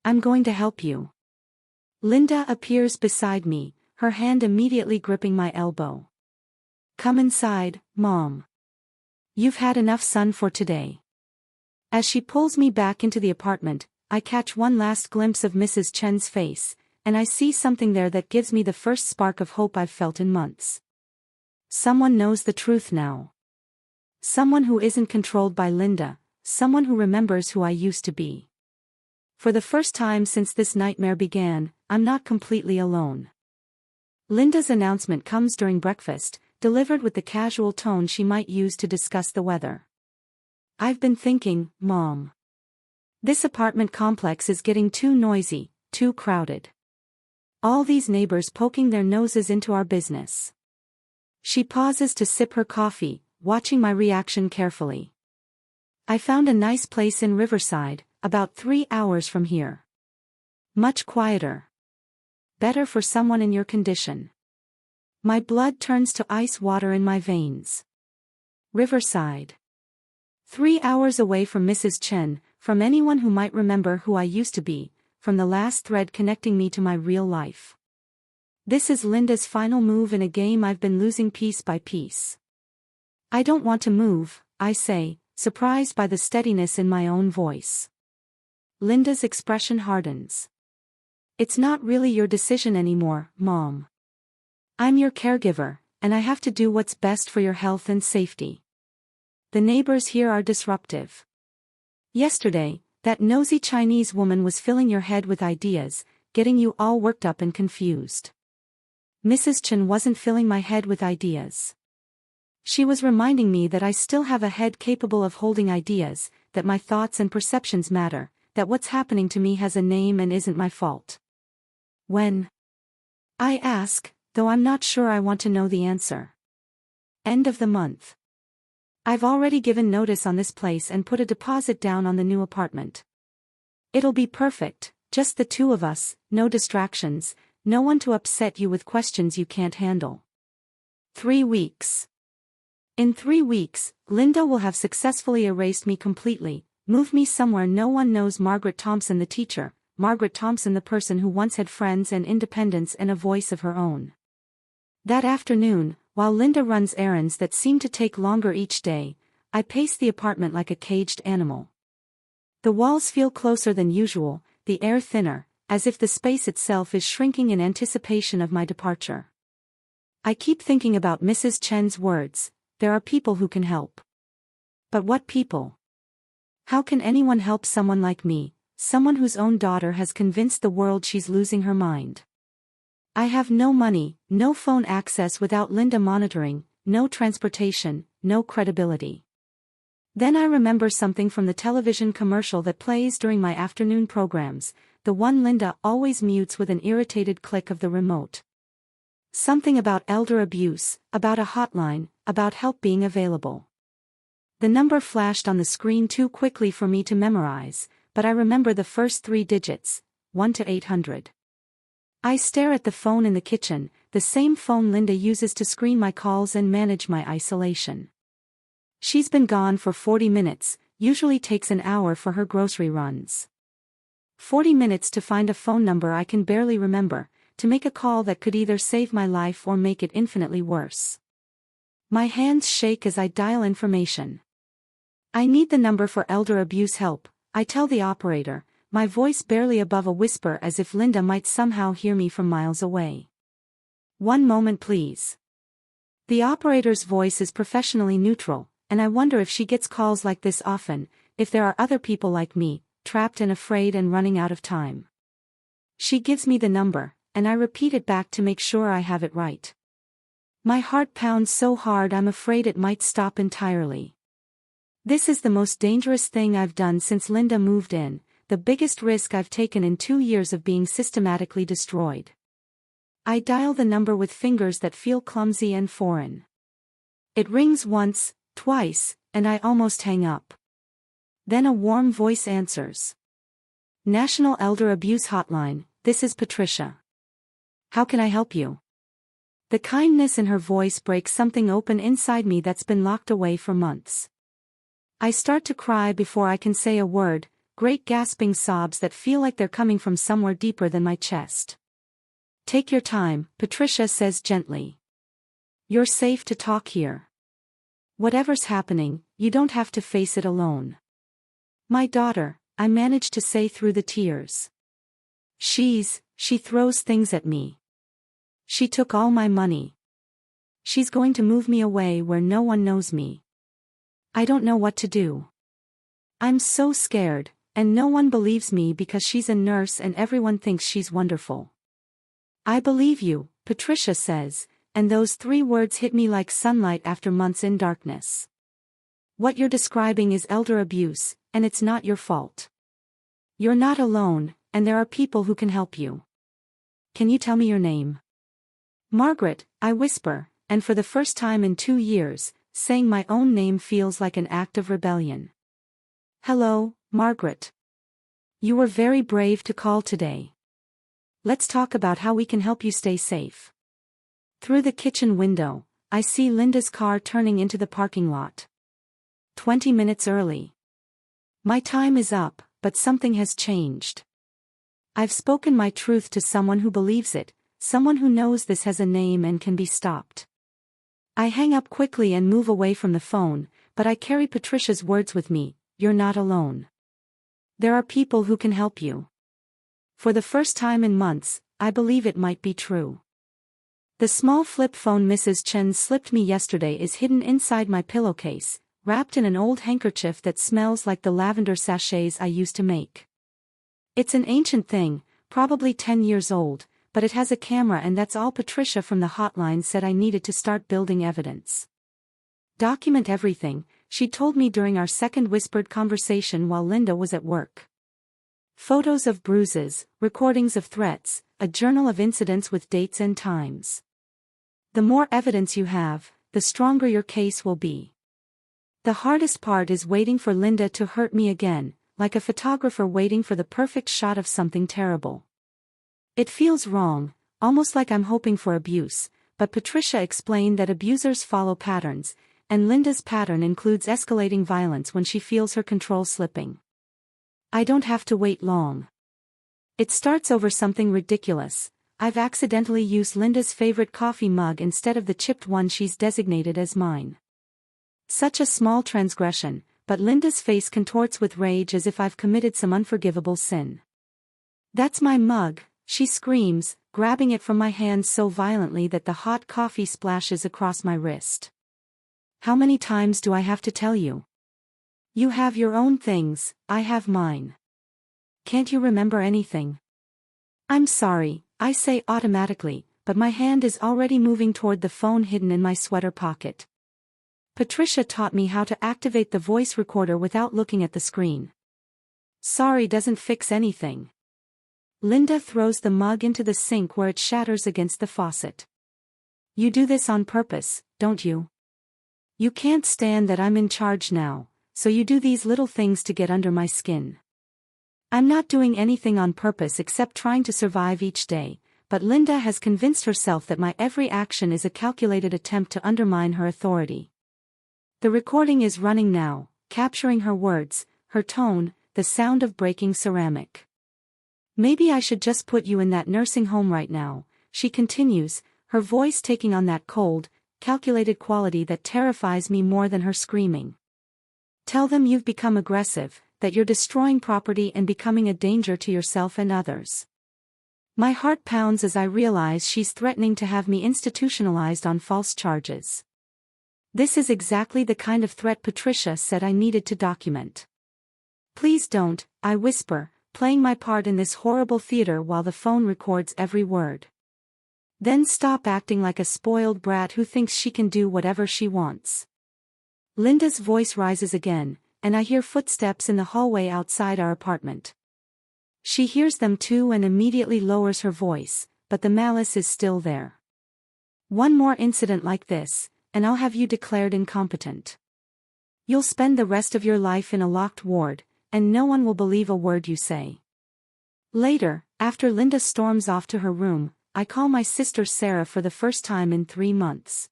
I'm going to help you. Linda appears beside me, her hand immediately gripping my elbow. Come inside, Mom. You've had enough sun for today. As she pulls me back into the apartment, I catch one last glimpse of Mrs. Chen's face, and I see something there that gives me the first spark of hope I've felt in months. Someone knows the truth now. Someone who isn't controlled by Linda, someone who remembers who I used to be. For the first time since this nightmare began, I'm not completely alone. Linda's announcement comes during breakfast, delivered with the casual tone she might use to discuss the weather. I've been thinking, Mom. This apartment complex is getting too noisy, too crowded. All these neighbors poking their noses into our business. She pauses to sip her coffee, watching my reaction carefully. I found a nice place in Riverside, about 3 hours from here. Much quieter. Better for someone in your condition. My blood turns to ice water in my veins. Riverside. 3 hours away from Mrs. Chen, from anyone who might remember who I used to be, from the last thread connecting me to my real life. This is Linda's final move in a game I've been losing piece by piece. I don't want to move, I say, surprised by the steadiness in my own voice. Linda's expression hardens. It's not really your decision anymore, Mom. I'm your caregiver, and I have to do what's best for your health and safety. The neighbors here are disruptive. Yesterday, that nosy Chinese woman was filling your head with ideas, getting you all worked up and confused. Mrs. Chen wasn't filling my head with ideas. She was reminding me that I still have a head capable of holding ideas, that my thoughts and perceptions matter, that what's happening to me has a name and isn't my fault. When? I ask, though I'm not sure I want to know the answer. End of the month. I've already given notice on this place and put a deposit down on the new apartment. It'll be perfect, just the two of us, no distractions, no one to upset you with questions you can't handle. 3 weeks. In 3 weeks, Linda will have successfully erased me completely, moved me somewhere no one knows. Margaret Thompson the teacher, Margaret Thompson the person who once had friends and independence and a voice of her own. That afternoon, while Linda runs errands that seem to take longer each day, I pace the apartment like a caged animal. The walls feel closer than usual, the air thinner, as if the space itself is shrinking in anticipation of my departure. I keep thinking about Mrs. Chen's words, there are people who can help. But what people? How can anyone help someone like me, someone whose own daughter has convinced the world she's losing her mind? I have no money, no phone access without Linda monitoring, no transportation, no credibility. Then I remember something from the television commercial that plays during my afternoon programs, the one Linda always mutes with an irritated click of the remote. Something about elder abuse, about a hotline, about help being available. The number flashed on the screen too quickly for me to memorize, but I remember the first 3 digits, 1 to 800. I stare at the phone in the kitchen, the same phone Linda uses to screen my calls and manage my isolation. She's been gone for 40 minutes, usually takes an hour for her grocery runs. 40 minutes to find a phone number I can barely remember, to make a call that could either save my life or make it infinitely worse. My hands shake as I dial information. I need the number for elder abuse help, I tell the operator, my voice barely above a whisper as if Linda might somehow hear me from miles away. 1 moment please. The operator's voice is professionally neutral, and I wonder if she gets calls like this often, if there are other people like me, trapped and afraid and running out of time. She gives me the number, and I repeat it back to make sure I have it right. My heart pounds so hard I'm afraid it might stop entirely. This is the most dangerous thing I've done since Linda moved in, the biggest risk I've taken in 2 years of being systematically destroyed. I dial the number with fingers that feel clumsy and foreign. It rings once, twice, and I almost hang up. Then a warm voice answers. National Elder Abuse Hotline, this is Patricia. How can I help you? The kindness in her voice breaks something open inside me that's been locked away for months. I start to cry before I can say a word, great gasping sobs that feel like they're coming from somewhere deeper than my chest. Take your time, Patricia says gently. You're safe to talk here. Whatever's happening, you don't have to face it alone. My daughter, I managed to say through the tears. She throws things at me. She took all my money. She's going to move me away where no one knows me. I don't know what to do. I'm so scared, and no one believes me because she's a nurse and everyone thinks she's wonderful. I believe you, Patricia says, and those 3 words hit me like sunlight after months in darkness. What you're describing is elder abuse, and it's not your fault. You're not alone, and there are people who can help you. Can you tell me your name? Margaret, I whisper, and for the first time in 2 years, saying my own name feels like an act of rebellion. Hello, Margaret. You were very brave to call today. Let's talk about how we can help you stay safe. Through the kitchen window, I see Linda's car turning into the parking lot. 20 minutes early. My time is up, but something has changed. I've spoken my truth to someone who believes it, someone who knows this has a name and can be stopped. I hang up quickly and move away from the phone, but I carry Patricia's words with me, you're not alone. There are people who can help you. For the first time in months, I believe it might be true. The small flip phone Mrs. Chen slipped me yesterday is hidden inside my pillowcase, wrapped in an old handkerchief that smells like the lavender sachets I used to make. It's an ancient thing, probably 10 years old, but it has a camera and that's all Patricia from the hotline said I needed to start building evidence. Document everything, she told me during our second whispered conversation while Linda was at work. Photos of bruises, recordings of threats, a journal of incidents with dates and times. The more evidence you have, the stronger your case will be. The hardest part is waiting for Linda to hurt me again, like a photographer waiting for the perfect shot of something terrible. It feels wrong, almost like I'm hoping for abuse, but Patricia explained that abusers follow patterns, and Linda's pattern includes escalating violence when she feels her control slipping. I don't have to wait long. It starts over something ridiculous. I've accidentally used Linda's favorite coffee mug instead of the chipped one she's designated as mine. Such a small transgression, but Linda's face contorts with rage as if I've committed some unforgivable sin. That's my mug, she screams, grabbing it from my hand so violently that the hot coffee splashes across my wrist. How many times do I have to tell you? You have your own things, I have mine. Can't you remember anything? I'm sorry, I say automatically, but my hand is already moving toward the phone hidden in my sweater pocket. Patricia taught me how to activate the voice recorder without looking at the screen. Sorry doesn't fix anything. Linda throws the mug into the sink where it shatters against the faucet. You do this on purpose, don't you? You can't stand that I'm in charge now, so you do these little things to get under my skin. I'm not doing anything on purpose except trying to survive each day, but Linda has convinced herself that my every action is a calculated attempt to undermine her authority. The recording is running now, capturing her words, her tone, the sound of breaking ceramic. Maybe I should just put you in that nursing home right now, she continues, her voice taking on that cold, calculated quality that terrifies me more than her screaming. Tell them you've become aggressive, that you're destroying property and becoming a danger to yourself and others. My heart pounds as I realize she's threatening to have me institutionalized on false charges. This is exactly the kind of threat Patricia said I needed to document. Please don't, I whisper, playing my part in this horrible theater while the phone records every word. Then stop acting like a spoiled brat who thinks she can do whatever she wants. Linda's voice rises again, and I hear footsteps in the hallway outside our apartment. She hears them too and immediately lowers her voice, but the malice is still there. One more incident like this, and I'll have you declared incompetent. You'll spend the rest of your life in a locked ward, and no one will believe a word you say. Later, after Linda storms off to her room, I call my sister Sarah for the first time in 3 months.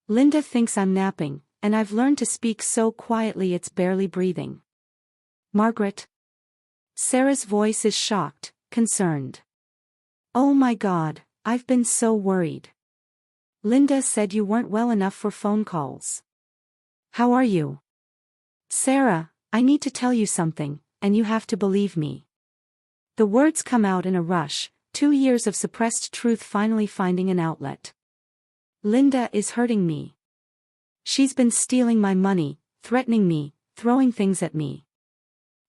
Linda thinks I'm napping, and I've learned to speak so quietly it's barely breathing. Margaret? Sarah's voice is shocked, concerned. Oh my God, I've been so worried. Linda said you weren't well enough for phone calls. How are you? Sarah, I need to tell you something, and you have to believe me. The words come out in a rush, 2 years of suppressed truth finally finding an outlet. Linda is hurting me. She's been stealing my money, threatening me, throwing things at me.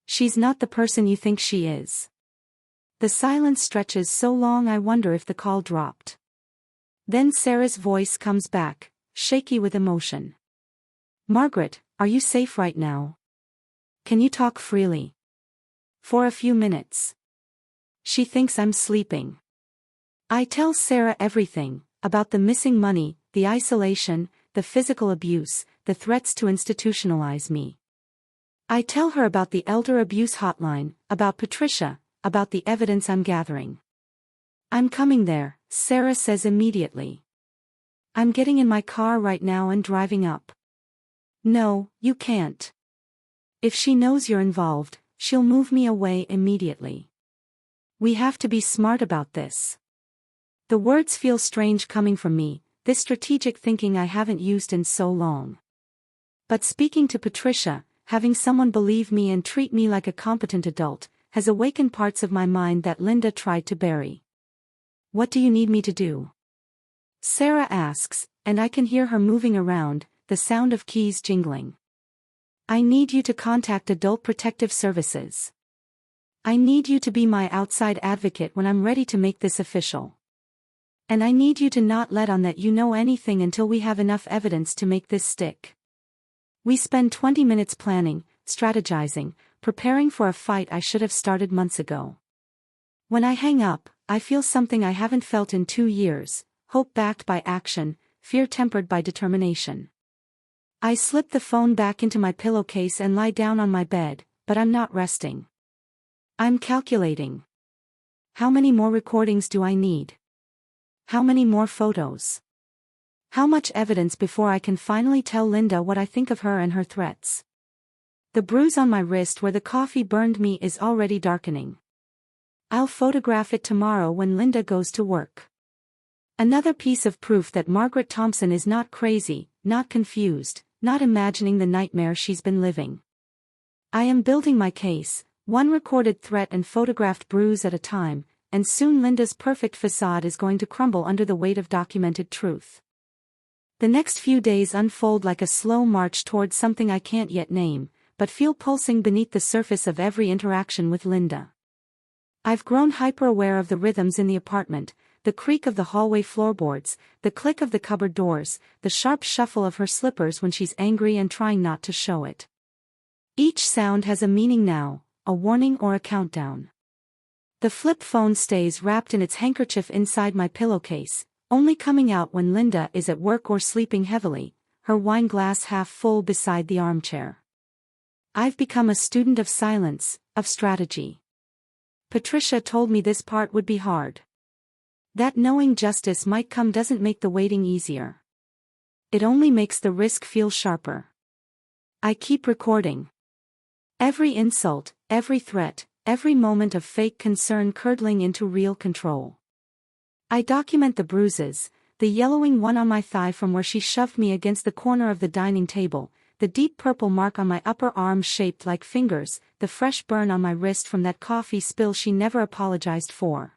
She's not the person you think she is. The silence stretches so long I wonder if the call dropped. Then Sarah's voice comes back, shaky with emotion. Margaret, are you safe right now? Can you talk freely? For a few minutes. She thinks I'm sleeping. I tell Sarah everything, about the missing money, the isolation, the physical abuse, the threats to institutionalize me. I tell her about the elder abuse hotline, about Patricia, about the evidence I'm gathering. I'm coming there, Sarah says immediately. I'm getting in my car right now and driving up. No, you can't. If she knows you're involved, she'll move me away immediately. We have to be smart about this. The words feel strange coming from me, this strategic thinking I haven't used in so long. But speaking to Patricia, having someone believe me and treat me like a competent adult, has awakened parts of my mind that Linda tried to bury. What do you need me to do? Sarah asks, and I can hear her moving around, the sound of keys jingling. I need you to contact Adult Protective Services. I need you to be my outside advocate when I'm ready to make this official. And I need you to not let on that you know anything until we have enough evidence to make this stick. We spend 20 minutes planning, strategizing, preparing for a fight I should have started months ago. When I hang up, I feel something I haven't felt in 2 years, hope backed by action, fear tempered by determination. I slip the phone back into my pillowcase and lie down on my bed, but I'm not resting. I'm calculating. How many more recordings do I need? How many more photos? How much evidence before I can finally tell Linda what I think of her and her threats? The bruise on my wrist where the coffee burned me is already darkening. I'll photograph it tomorrow when Linda goes to work. Another piece of proof that Margaret Thompson is not crazy, not confused, not imagining the nightmare she's been living. I am building my case, one recorded threat and photographed bruise at a time, and soon Linda's perfect facade is going to crumble under the weight of documented truth. The next few days unfold like a slow march towards something I can't yet name, but feel pulsing beneath the surface of every interaction with Linda. I've grown hyper-aware of the rhythms in the apartment, the creak of the hallway floorboards, the click of the cupboard doors, the sharp shuffle of her slippers when she's angry and trying not to show it. Each sound has a meaning now, a warning or a countdown. The flip phone stays wrapped in its handkerchief inside my pillowcase, only coming out when Linda is at work or sleeping heavily, her wine glass half full beside the armchair. I've become a student of silence, of strategy. Patricia told me this part would be hard. That knowing justice might come doesn't make the waiting easier. It only makes the risk feel sharper. I keep recording. Every insult, every threat, every moment of fake concern curdling into real control. I document the bruises, the yellowing one on my thigh from where she shoved me against the corner of the dining table, the deep purple mark on my upper arm shaped like fingers, the fresh burn on my wrist from that coffee spill she never apologized for.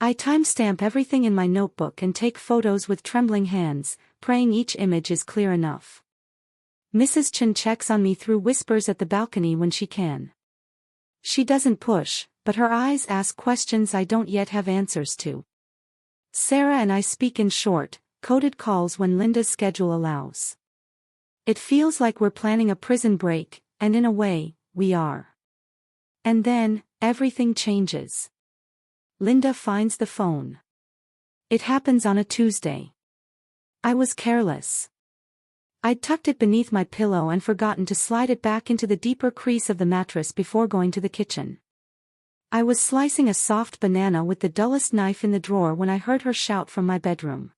I timestamp everything in my notebook and take photos with trembling hands, praying each image is clear enough. Mrs. Chen checks on me through whispers at the balcony when she can. She doesn't push, but her eyes ask questions I don't yet have answers to. Sarah and I speak in short, coded calls when Linda's schedule allows. It feels like we're planning a prison break, and in a way, we are. And then, everything changes. Linda finds the phone. It happens on a Tuesday. I was careless. I'd tucked it beneath my pillow and forgotten to slide it back into the deeper crease of the mattress before going to the kitchen. I was slicing a soft banana with the dullest knife in the drawer when I heard her shout from my bedroom.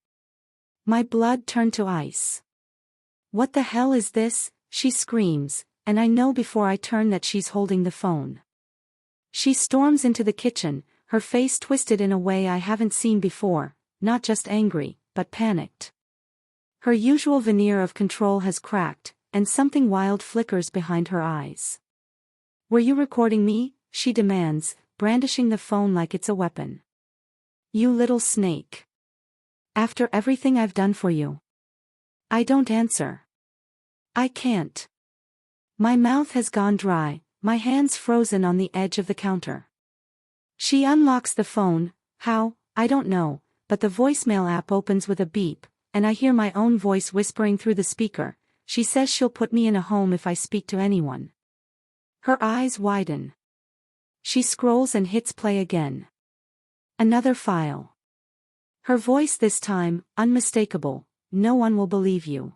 My blood turned to ice. "What the hell is this?" she screams, and I know before I turn that she's holding the phone. She storms into the kitchen, her face twisted in a way I haven't seen before, not just angry, but panicked. Her usual veneer of control has cracked, and something wild flickers behind her eyes. "Were you recording me?" she demands, brandishing the phone like it's a weapon. "You little snake. After everything I've done for you." I don't answer. I can't. My mouth has gone dry, my hands frozen on the edge of the counter. She unlocks the phone, how, I don't know, but the voicemail app opens with a beep, and I hear my own voice whispering through the speaker. She says she'll put me in a home if I speak to anyone. Her eyes widen. She scrolls and hits play again. Another file. Her voice this time, unmistakable. "No one will believe you.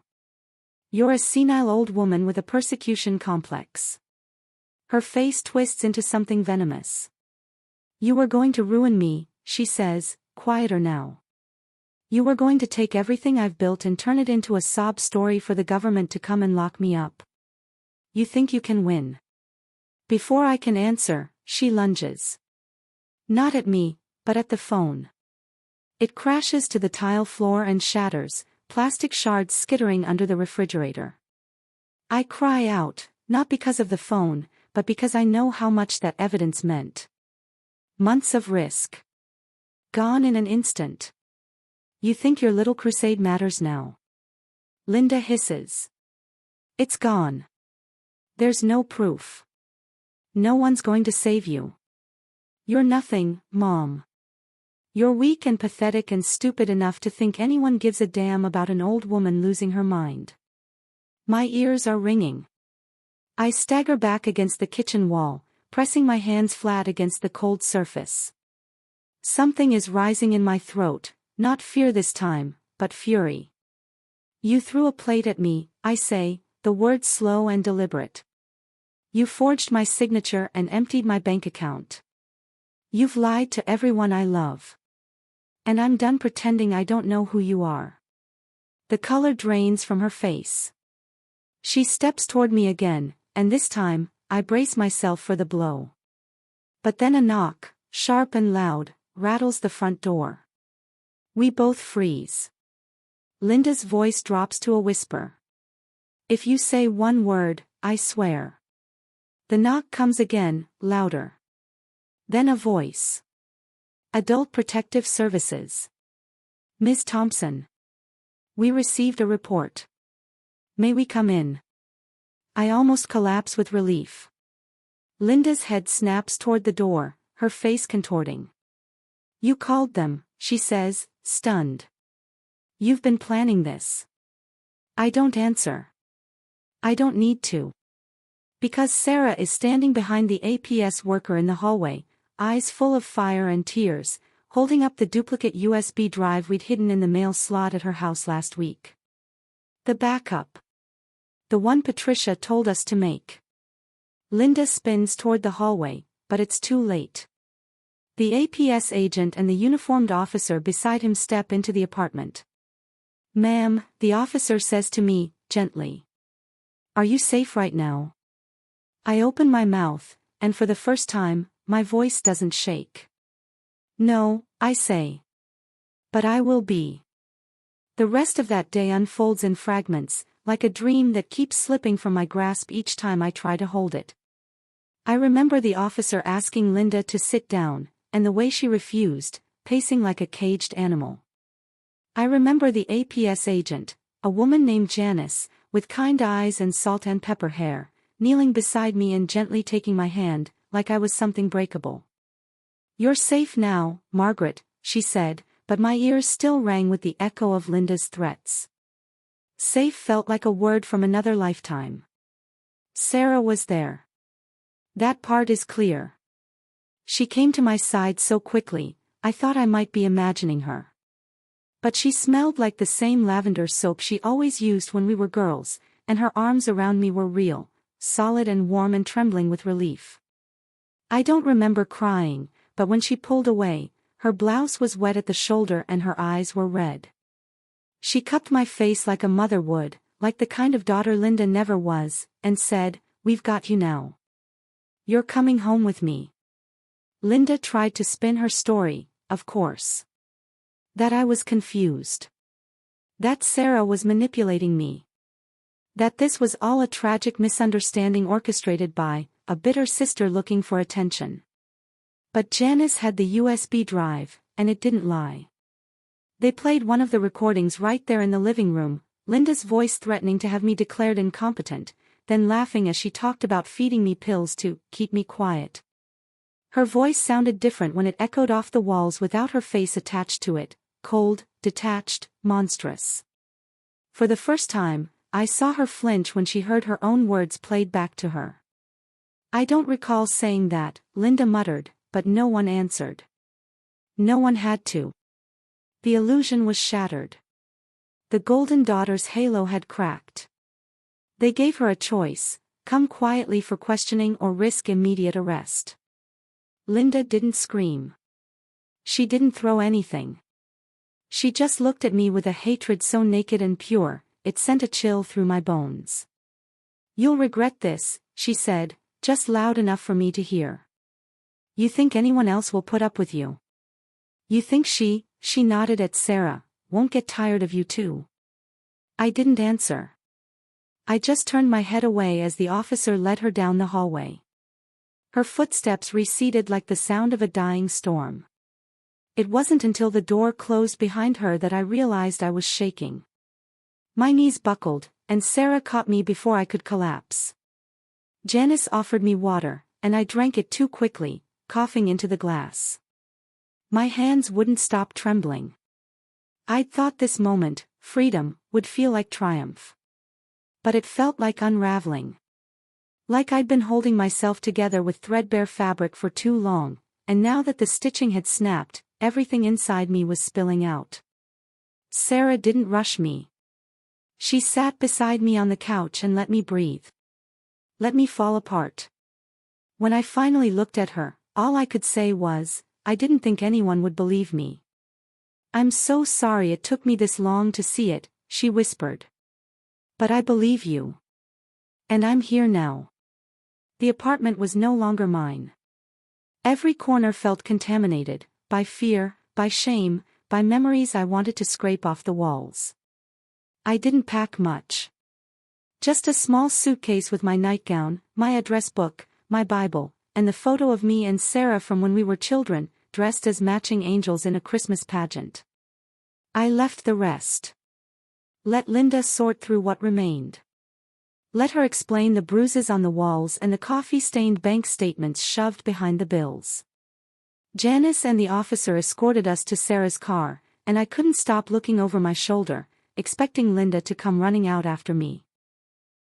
You're a senile old woman with a persecution complex." Her face twists into something venomous. "You were going to ruin me," she says, quieter now. "You were going to take everything I've built and turn it into a sob story for the government to come and lock me up. You think you can win." Before I can answer, she lunges. Not at me, but at the phone. It crashes to the tile floor and shatters, plastic shards skittering under the refrigerator. I cry out, not because of the phone, but because I know how much that evidence meant. Months of risk. Gone in an instant. "You think your little crusade matters now?" Linda hisses. "It's gone. There's no proof. No one's going to save you. You're nothing, Mom. You're weak and pathetic and stupid enough to think anyone gives a damn about an old woman losing her mind." My ears are ringing. I stagger back against the kitchen wall, pressing my hands flat against the cold surface. Something is rising in my throat, not fear this time, but fury. "You threw a plate at me," I say, the words slow and deliberate. "You forged my signature and emptied my bank account. You've lied to everyone I love. And I'm done pretending I don't know who you are." The color drains from her face. She steps toward me again, and this time, I brace myself for the blow. But then a knock, sharp and loud, rattles the front door. We both freeze. Linda's voice drops to a whisper. "If you say one word, I swear." The knock comes again, louder. Then a voice. "Adult Protective Services. Ms. Thompson. We received a report. May we come in?" I almost collapse with relief. Linda's head snaps toward the door, her face contorting. "You called them," she says, stunned. "You've been planning this." I don't answer. I don't need to. Because Sarah is standing behind the APS worker in the hallway, eyes full of fire and tears, holding up the duplicate USB drive we'd hidden in the mail slot at her house last week. The backup. The one Patricia told us to make. Linda spins toward the hallway, but it's too late. The APS agent and the uniformed officer beside him step into the apartment. "Ma'am," the officer says to me, gently. "Are you safe right now?" I open my mouth, and for the first time, my voice doesn't shake. "No," I say. "But I will be." The rest of that day unfolds in fragments, like a dream that keeps slipping from my grasp each time I try to hold it. I remember the officer asking Linda to sit down, and the way she refused, pacing like a caged animal. I remember the APS agent, a woman named Janice, with kind eyes and salt and pepper hair, kneeling beside me and gently taking my hand, like I was something breakable. "You're safe now, Margaret," she said, but my ears still rang with the echo of Linda's threats. Safe felt like a word from another lifetime. Sarah was there. That part is clear. She came to my side so quickly, I thought I might be imagining her. But she smelled like the same lavender soap she always used when we were girls, and her arms around me were real, solid and warm and trembling with relief. I don't remember crying, but when she pulled away, her blouse was wet at the shoulder and her eyes were red. She cupped my face like a mother would, like the kind of daughter Linda never was, and said, "We've got you now. You're coming home with me." Linda tried to spin her story, of course. That I was confused. That Sarah was manipulating me. That this was all a tragic misunderstanding orchestrated by a bitter sister looking for attention. But Janice had the USB drive, and it didn't lie. They played one of the recordings right there in the living room, Linda's voice threatening to have me declared incompetent, then laughing as she talked about feeding me pills to keep me quiet. Her voice sounded different when it echoed off the walls without her face attached to it, cold, detached, monstrous. For the first time, I saw her flinch when she heard her own words played back to her. "I don't recall saying that," Linda muttered, but no one answered. No one had to. The illusion was shattered. The Golden Daughter's halo had cracked. They gave her a choice: come quietly for questioning or risk immediate arrest. Linda didn't scream. She didn't throw anything. She just looked at me with a hatred so naked and pure, it sent a chill through my bones. "You'll regret this," she said, just loud enough for me to hear. "You think anyone else will put up with you? You think she nodded at Sarah, "won't get tired of you too?" I didn't answer. I just turned my head away as the officer led her down the hallway. Her footsteps receded like the sound of a dying storm. It wasn't until the door closed behind her that I realized I was shaking. My knees buckled, and Sarah caught me before I could collapse. Janice offered me water, and I drank it too quickly, coughing into the glass. My hands wouldn't stop trembling. I'd thought this moment, freedom, would feel like triumph. But it felt like unraveling. Like I'd been holding myself together with threadbare fabric for too long, and now that the stitching had snapped, everything inside me was spilling out. Sarah didn't rush me. She sat beside me on the couch and let me breathe. Let me fall apart. When I finally looked at her, all I could say was, "I didn't think anyone would believe me." "I'm so sorry it took me this long to see it," she whispered. "But I believe you. And I'm here now." The apartment was no longer mine. Every corner felt contaminated, by fear, by shame, by memories I wanted to scrape off the walls. I didn't pack much. Just a small suitcase with my nightgown, my address book, my Bible, and the photo of me and Sarah from when we were children, dressed as matching angels in a Christmas pageant. I left the rest. Let Linda sort through what remained. Let her explain the bruises on the walls and the coffee-stained bank statements shoved behind the bills. Janice and the officer escorted us to Sarah's car, and I couldn't stop looking over my shoulder, expecting Linda to come running out after me.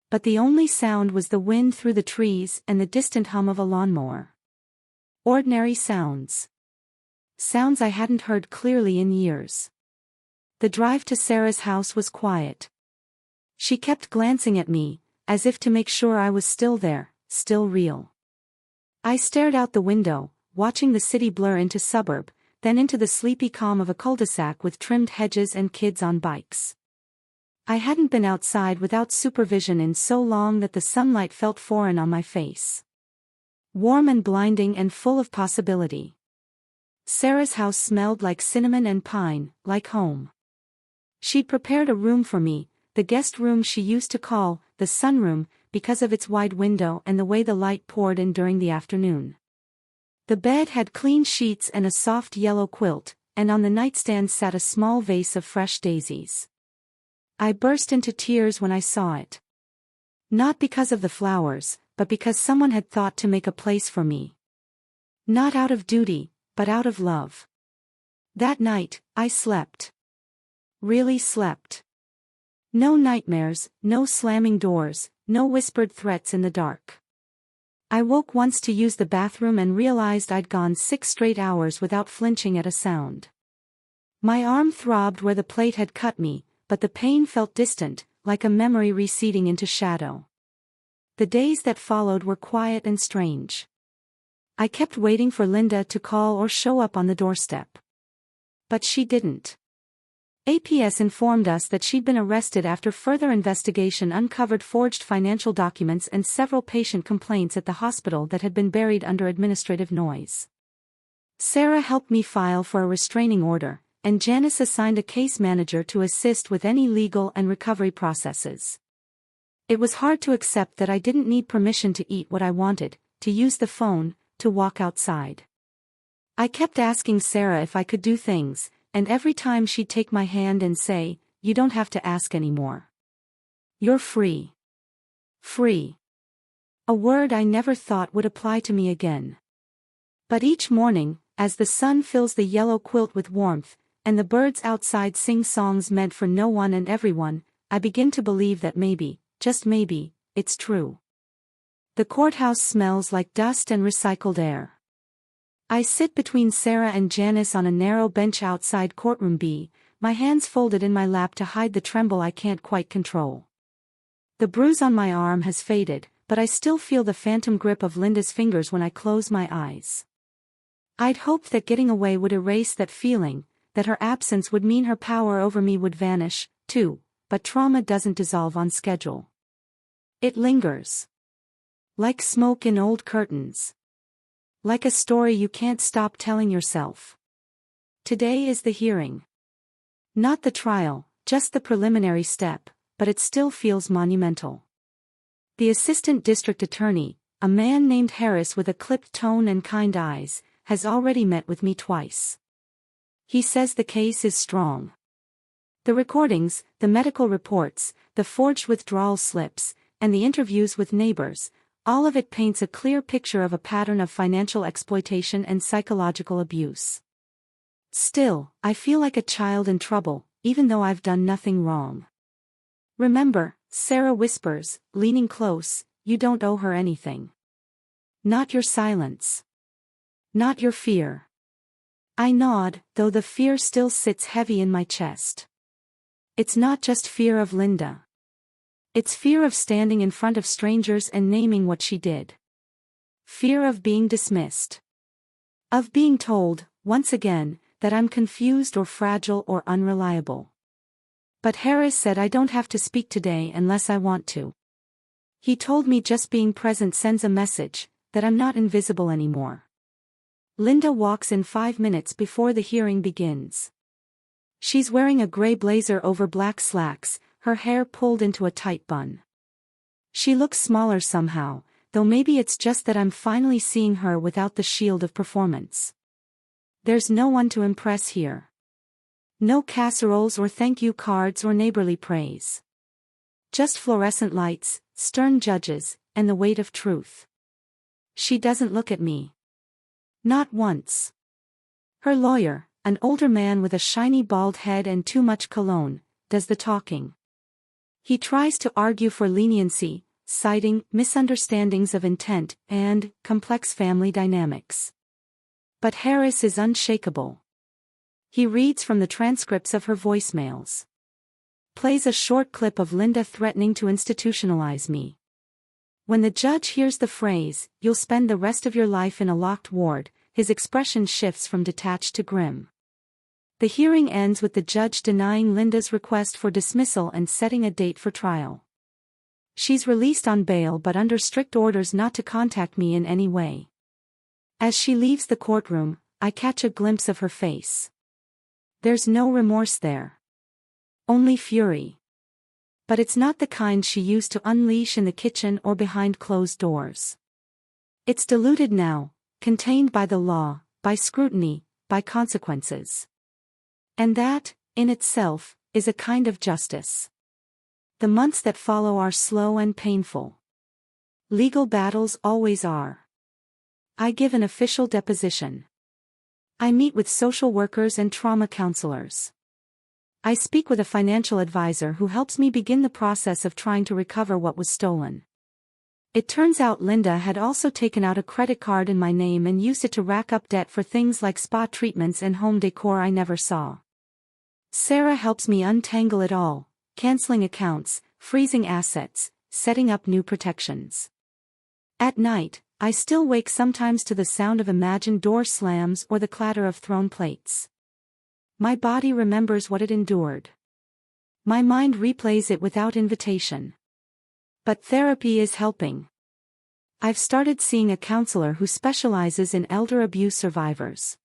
But the only sound was the wind through the trees and the distant hum of a lawnmower. Ordinary sounds. Sounds I hadn't heard clearly in years. The drive to Sarah's house was quiet. She kept glancing at me, as if to make sure I was still there, still real. I stared out the window, watching the city blur into suburb, then into the sleepy calm of a cul-de-sac with trimmed hedges and kids on bikes. I hadn't been outside without supervision in so long that the sunlight felt foreign on my face. Warm and blinding and full of possibility. Sarah's house smelled like cinnamon and pine, like home. She'd prepared a room for me, the guest room she used to call the sunroom, because of its wide window and the way the light poured in during the afternoon. The bed had clean sheets and a soft yellow quilt, and on the nightstand sat a small vase of fresh daisies. I burst into tears when I saw it. Not because of the flowers, but because someone had thought to make a place for me. Not out of duty, but out of love. That night, I slept. Really slept. No nightmares, no slamming doors, no whispered threats in the dark. I woke once to use the bathroom and realized I'd gone 6 straight hours without flinching at a sound. My arm throbbed where the plate had cut me, but the pain felt distant, like a memory receding into shadow. The days that followed were quiet and strange. I kept waiting for Linda to call or show up on the doorstep. But she didn't. APS informed us that she'd been arrested after further investigation uncovered forged financial documents and several patient complaints at the hospital that had been buried under administrative noise. Sarah helped me file for a restraining order, and Janice assigned a case manager to assist with any legal and recovery processes. It was hard to accept that I didn't need permission to eat what I wanted, to use the phone, to walk outside. I kept asking Sarah if I could do things, and every time she'd take my hand and say, "You don't have to ask anymore. You're free." Free. A word I never thought would apply to me again. But each morning, as the sun fills the yellow quilt with warmth, and the birds outside sing songs meant for no one and everyone, I begin to believe that maybe, just maybe, it's true. The courthouse smells like dust and recycled air. I sit between Sarah and Janice on a narrow bench outside courtroom B, my hands folded in my lap to hide the tremble I can't quite control. The bruise on my arm has faded, but I still feel the phantom grip of Linda's fingers when I close my eyes. I'd hoped that getting away would erase that feeling, that her absence would mean her power over me would vanish, too, but trauma doesn't dissolve on schedule. It lingers. Like smoke in old curtains. Like a story you can't stop telling yourself. Today is the hearing. Not the trial, just the preliminary step, but it still feels monumental. The assistant district attorney, a man named Harris with a clipped tone and kind eyes, has already met with me twice. He says the case is strong. The recordings, the medical reports, the forged withdrawal slips, and the interviews with neighbors, all of it paints a clear picture of a pattern of financial exploitation and psychological abuse. Still, I feel like a child in trouble, even though I've done nothing wrong. "Remember," Sarah whispers, leaning close, "you don't owe her anything. Not your silence. Not your fear." I nod, though the fear still sits heavy in my chest. It's not just fear of Linda. It's fear of standing in front of strangers and naming what she did. Fear of being dismissed. Of being told, once again, that I'm confused or fragile or unreliable. But Harris said I don't have to speak today unless I want to. He told me just being present sends a message, that I'm not invisible anymore. Linda walks in 5 minutes before the hearing begins. She's wearing a gray blazer over black slacks, her hair pulled into a tight bun. She looks smaller somehow, though maybe it's just that I'm finally seeing her without the shield of performance. There's no one to impress here. No casseroles or thank you cards or neighborly praise. Just fluorescent lights, stern judges, and the weight of truth. She doesn't look at me. Not once. Her lawyer, an older man with a shiny bald head and too much cologne, does the talking. He tries to argue for leniency, citing misunderstandings of intent and complex family dynamics. But Harris is unshakable. He reads from the transcripts of her voicemails. Plays a short clip of Linda threatening to institutionalize me. When the judge hears the phrase, "You'll spend the rest of your life in a locked ward," his expression shifts from detached to grim. The hearing ends with the judge denying Linda's request for dismissal and setting a date for trial. She's released on bail but under strict orders not to contact me in any way. As she leaves the courtroom, I catch a glimpse of her face. There's no remorse there. Only fury. But it's not the kind she used to unleash in the kitchen or behind closed doors. It's diluted now, contained by the law, by scrutiny, by consequences. And that, in itself, is a kind of justice. The months that follow are slow and painful. Legal battles always are. I give an official deposition. I meet with social workers and trauma counselors. I speak with a financial advisor who helps me begin the process of trying to recover what was stolen. It turns out Linda had also taken out a credit card in my name and used it to rack up debt for things like spa treatments and home decor I never saw. Sarah helps me untangle it all, canceling accounts, freezing assets, setting up new protections. At night, I still wake sometimes to the sound of imagined door slams or the clatter of thrown plates. My body remembers what it endured. My mind replays it without invitation. But therapy is helping. I've started seeing a counselor who specializes in elder abuse survivors.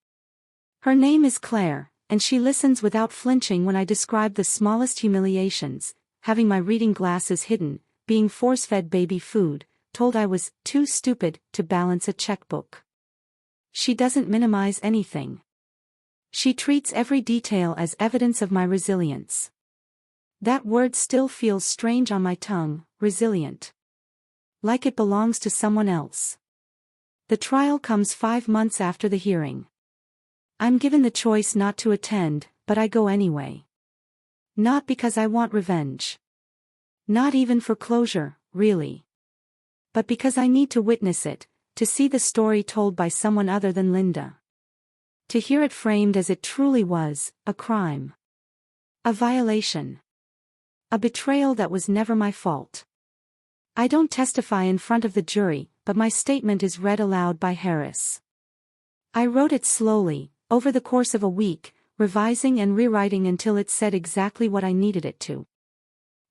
Her name is Claire, and she listens without flinching when I describe the smallest humiliations, having my reading glasses hidden, being force-fed baby food, told I was too stupid to balance a checkbook. She doesn't minimize anything. She treats every detail as evidence of my resilience. That word still feels strange on my tongue, resilient. Like it belongs to someone else. The trial comes 5 months after the hearing. I'm given the choice not to attend, but I go anyway. Not because I want revenge. Not even for closure, really. But because I need to witness it, to see the story told by someone other than Linda. To hear it framed as it truly was, a crime. A violation. A betrayal that was never my fault. I don't testify in front of the jury, but my statement is read aloud by Harris. I wrote it slowly, over the course of a week, revising and rewriting until it said exactly what I needed it to.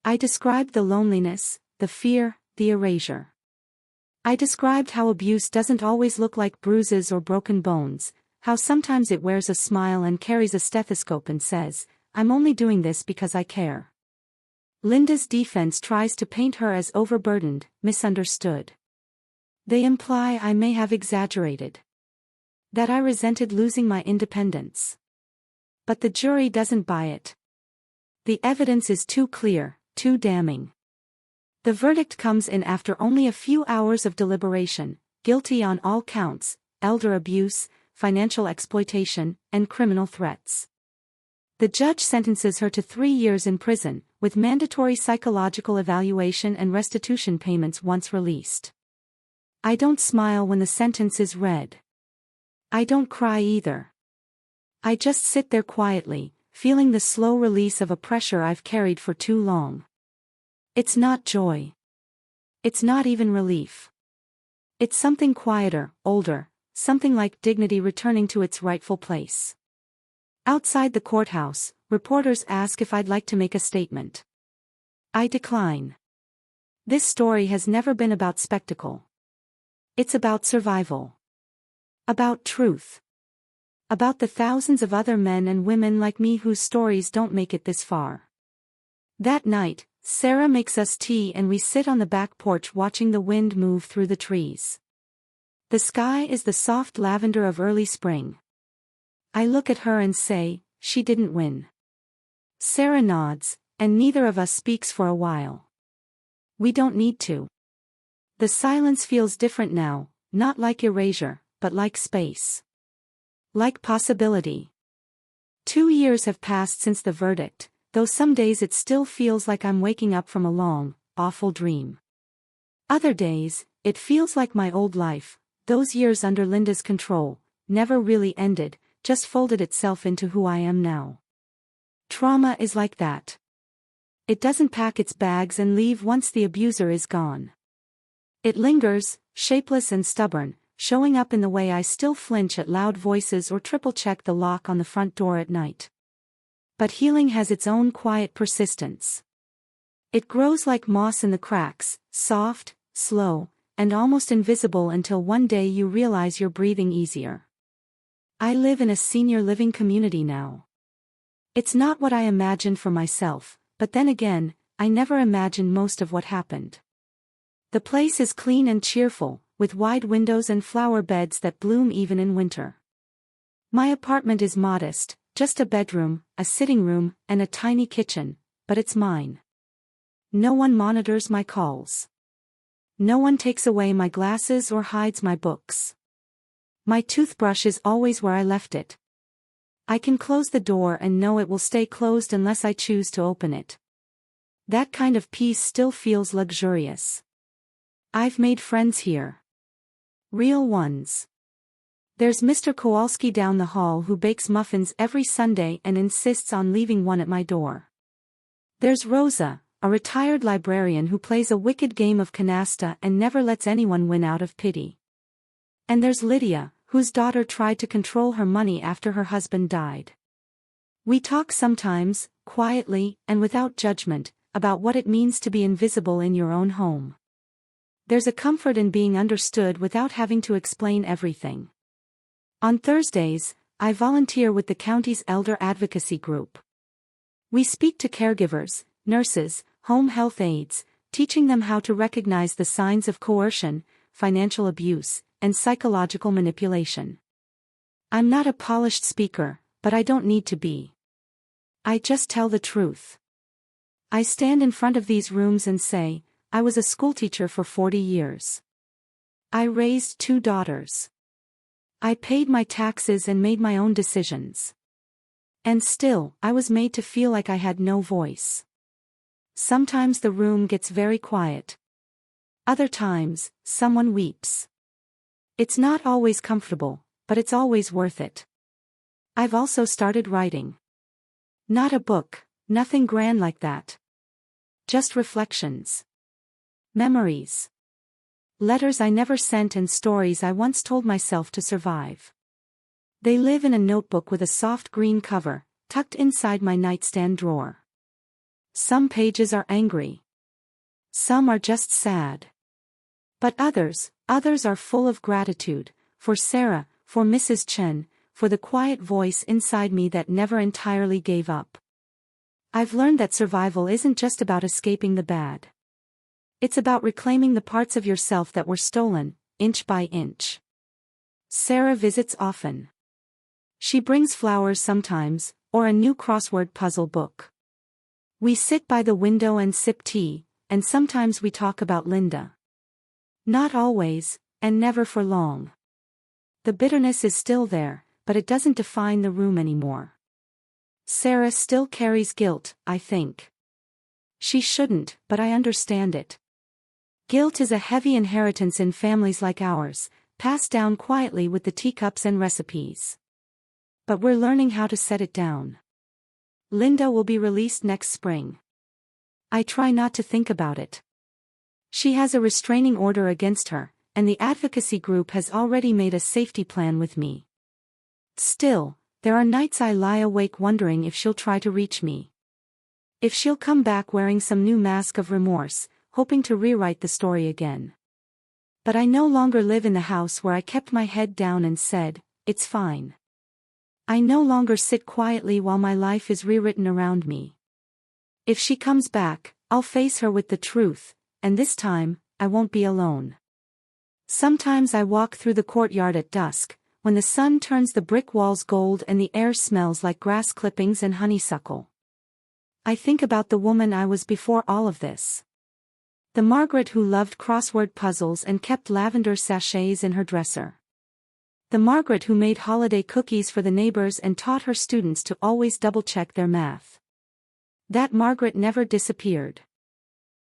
I described the loneliness, the fear, the erasure. I described how abuse doesn't always look like bruises or broken bones, how sometimes it wears a smile and carries a stethoscope and says, "I'm only doing this because I care." Linda's defense tries to paint her as overburdened, misunderstood. They imply I may have exaggerated. That I resented losing my independence. But the jury doesn't buy it. The evidence is too clear, too damning. The verdict comes in after only a few hours of deliberation, guilty on all counts, elder abuse, financial exploitation, and criminal threats. The judge sentences her to 3 years in prison, with mandatory psychological evaluation and restitution payments once released. I don't smile when the sentence is read. I don't cry either. I just sit there quietly, feeling the slow release of a pressure I've carried for too long. It's not joy. It's not even relief. It's something quieter, older, something like dignity returning to its rightful place. Outside the courthouse, reporters ask if I'd like to make a statement. I decline. This story has never been about spectacle. It's about survival. About truth. About the thousands of other men and women like me whose stories don't make it this far. That night, Sarah makes us tea and we sit on the back porch watching the wind move through the trees. The sky is the soft lavender of early spring. I look at her and say, she didn't win. Sarah nods, and neither of us speaks for a while. We don't need to. The silence feels different now, not like erasure, but like space. Like possibility. 2 years have passed since the verdict, though some days it still feels like I'm waking up from a long, awful dream. Other days, it feels like my old life, those years under Linda's control, never really ended, just folded itself into who I am now. Trauma is like that. It doesn't pack its bags and leave once the abuser is gone. It lingers, shapeless and stubborn, showing up in the way I still flinch at loud voices or triple-check the lock on the front door at night. But healing has its own quiet persistence. It grows like moss in the cracks, soft, slow, and almost invisible until one day you realize you're breathing easier. I live in a senior living community now. It's not what I imagined for myself, but then again, I never imagined most of what happened. The place is clean and cheerful, with wide windows and flower beds that bloom even in winter. My apartment is modest, just a bedroom, a sitting room, and a tiny kitchen, but it's mine. No one monitors my calls. No one takes away my glasses or hides my books. My toothbrush is always where I left it. I can close the door and know it will stay closed unless I choose to open it. That kind of peace still feels luxurious. I've made friends here. Real ones. There's Mr. Kowalski down the hall who bakes muffins every Sunday and insists on leaving one at my door. There's Rosa, a retired librarian who plays a wicked game of canasta and never lets anyone win out of pity. And there's Lydia, whose daughter tried to control her money after her husband died. We talk sometimes, quietly and without judgment, about what it means to be invisible in your own home. There's a comfort in being understood without having to explain everything. On Thursdays, I volunteer with the county's elder advocacy group. We speak to caregivers, nurses, home health aides, teaching them how to recognize the signs of coercion, financial abuse, and psychological manipulation. I'm not a polished speaker, but I don't need to be. I just tell the truth. I stand in front of these rooms and say, I was a schoolteacher for 40 years. I raised 2 daughters. I paid my taxes and made my own decisions. And still, I was made to feel like I had no voice. Sometimes the room gets very quiet. Other times, someone weeps. It's not always comfortable, but it's always worth it. I've also started writing. Not a book, nothing grand like that. Just reflections. Memories. Letters I never sent and stories I once told myself to survive. They live in a notebook with a soft green cover, tucked inside my nightstand drawer. Some pages are angry. Some are just sad. But others are full of gratitude, for Sarah, for Mrs. Chen, for the quiet voice inside me that never entirely gave up. I've learned that survival isn't just about escaping the bad. It's about reclaiming the parts of yourself that were stolen, inch by inch. Sarah visits often. She brings flowers sometimes, or a new crossword puzzle book. We sit by the window and sip tea, and sometimes we talk about Linda. Not always, and never for long. The bitterness is still there, but it doesn't define the room anymore. Sarah still carries guilt, I think. She shouldn't, but I understand it. Guilt is a heavy inheritance in families like ours, passed down quietly with the teacups and recipes. But we're learning how to set it down. Linda will be released next spring. I try not to think about it. She has a restraining order against her, and the advocacy group has already made a safety plan with me. Still, there are nights I lie awake wondering if she'll try to reach me. If she'll come back wearing some new mask of remorse, hoping to rewrite the story again. But I no longer live in the house where I kept my head down and said, it's fine. I no longer sit quietly while my life is rewritten around me. If she comes back, I'll face her with the truth, and this time, I won't be alone. Sometimes I walk through the courtyard at dusk, when the sun turns the brick walls gold and the air smells like grass clippings and honeysuckle. I think about the woman I was before all of this. The Margaret who loved crossword puzzles and kept lavender sachets in her dresser. The Margaret who made holiday cookies for the neighbors and taught her students to always double-check their math. That Margaret never disappeared.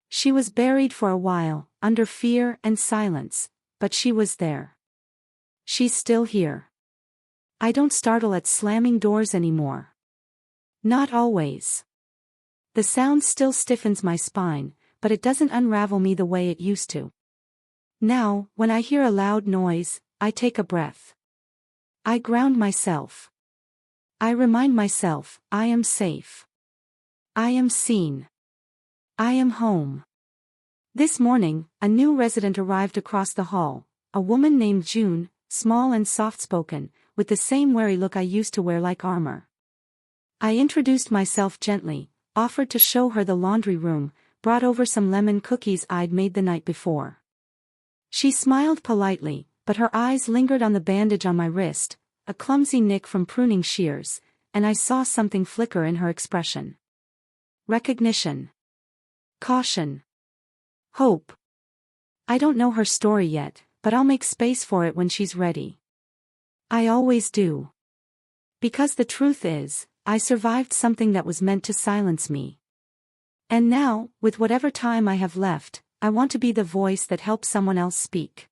She was buried for a while, under fear and silence, but she was there. She's still here. I don't startle at slamming doors anymore. Not always. The sound still stiffens my spine, but it doesn't unravel me the way it used to. Now, when I hear a loud noise, I take a breath. I ground myself. I remind myself, I am safe. I am seen. I am home. This morning, a new resident arrived across the hall, a woman named June, small and soft-spoken, with the same wary look I used to wear like armor. I introduced myself gently, offered to show her the laundry room, brought over some lemon cookies I'd made the night before. She smiled politely, but her eyes lingered on the bandage on my wrist, a clumsy nick from pruning shears, and I saw something flicker in her expression. Recognition. Caution. Hope. I don't know her story yet, but I'll make space for it when she's ready. I always do. Because the truth is, I survived something that was meant to silence me. And now, with whatever time I have left, I want to be the voice that helps someone else speak.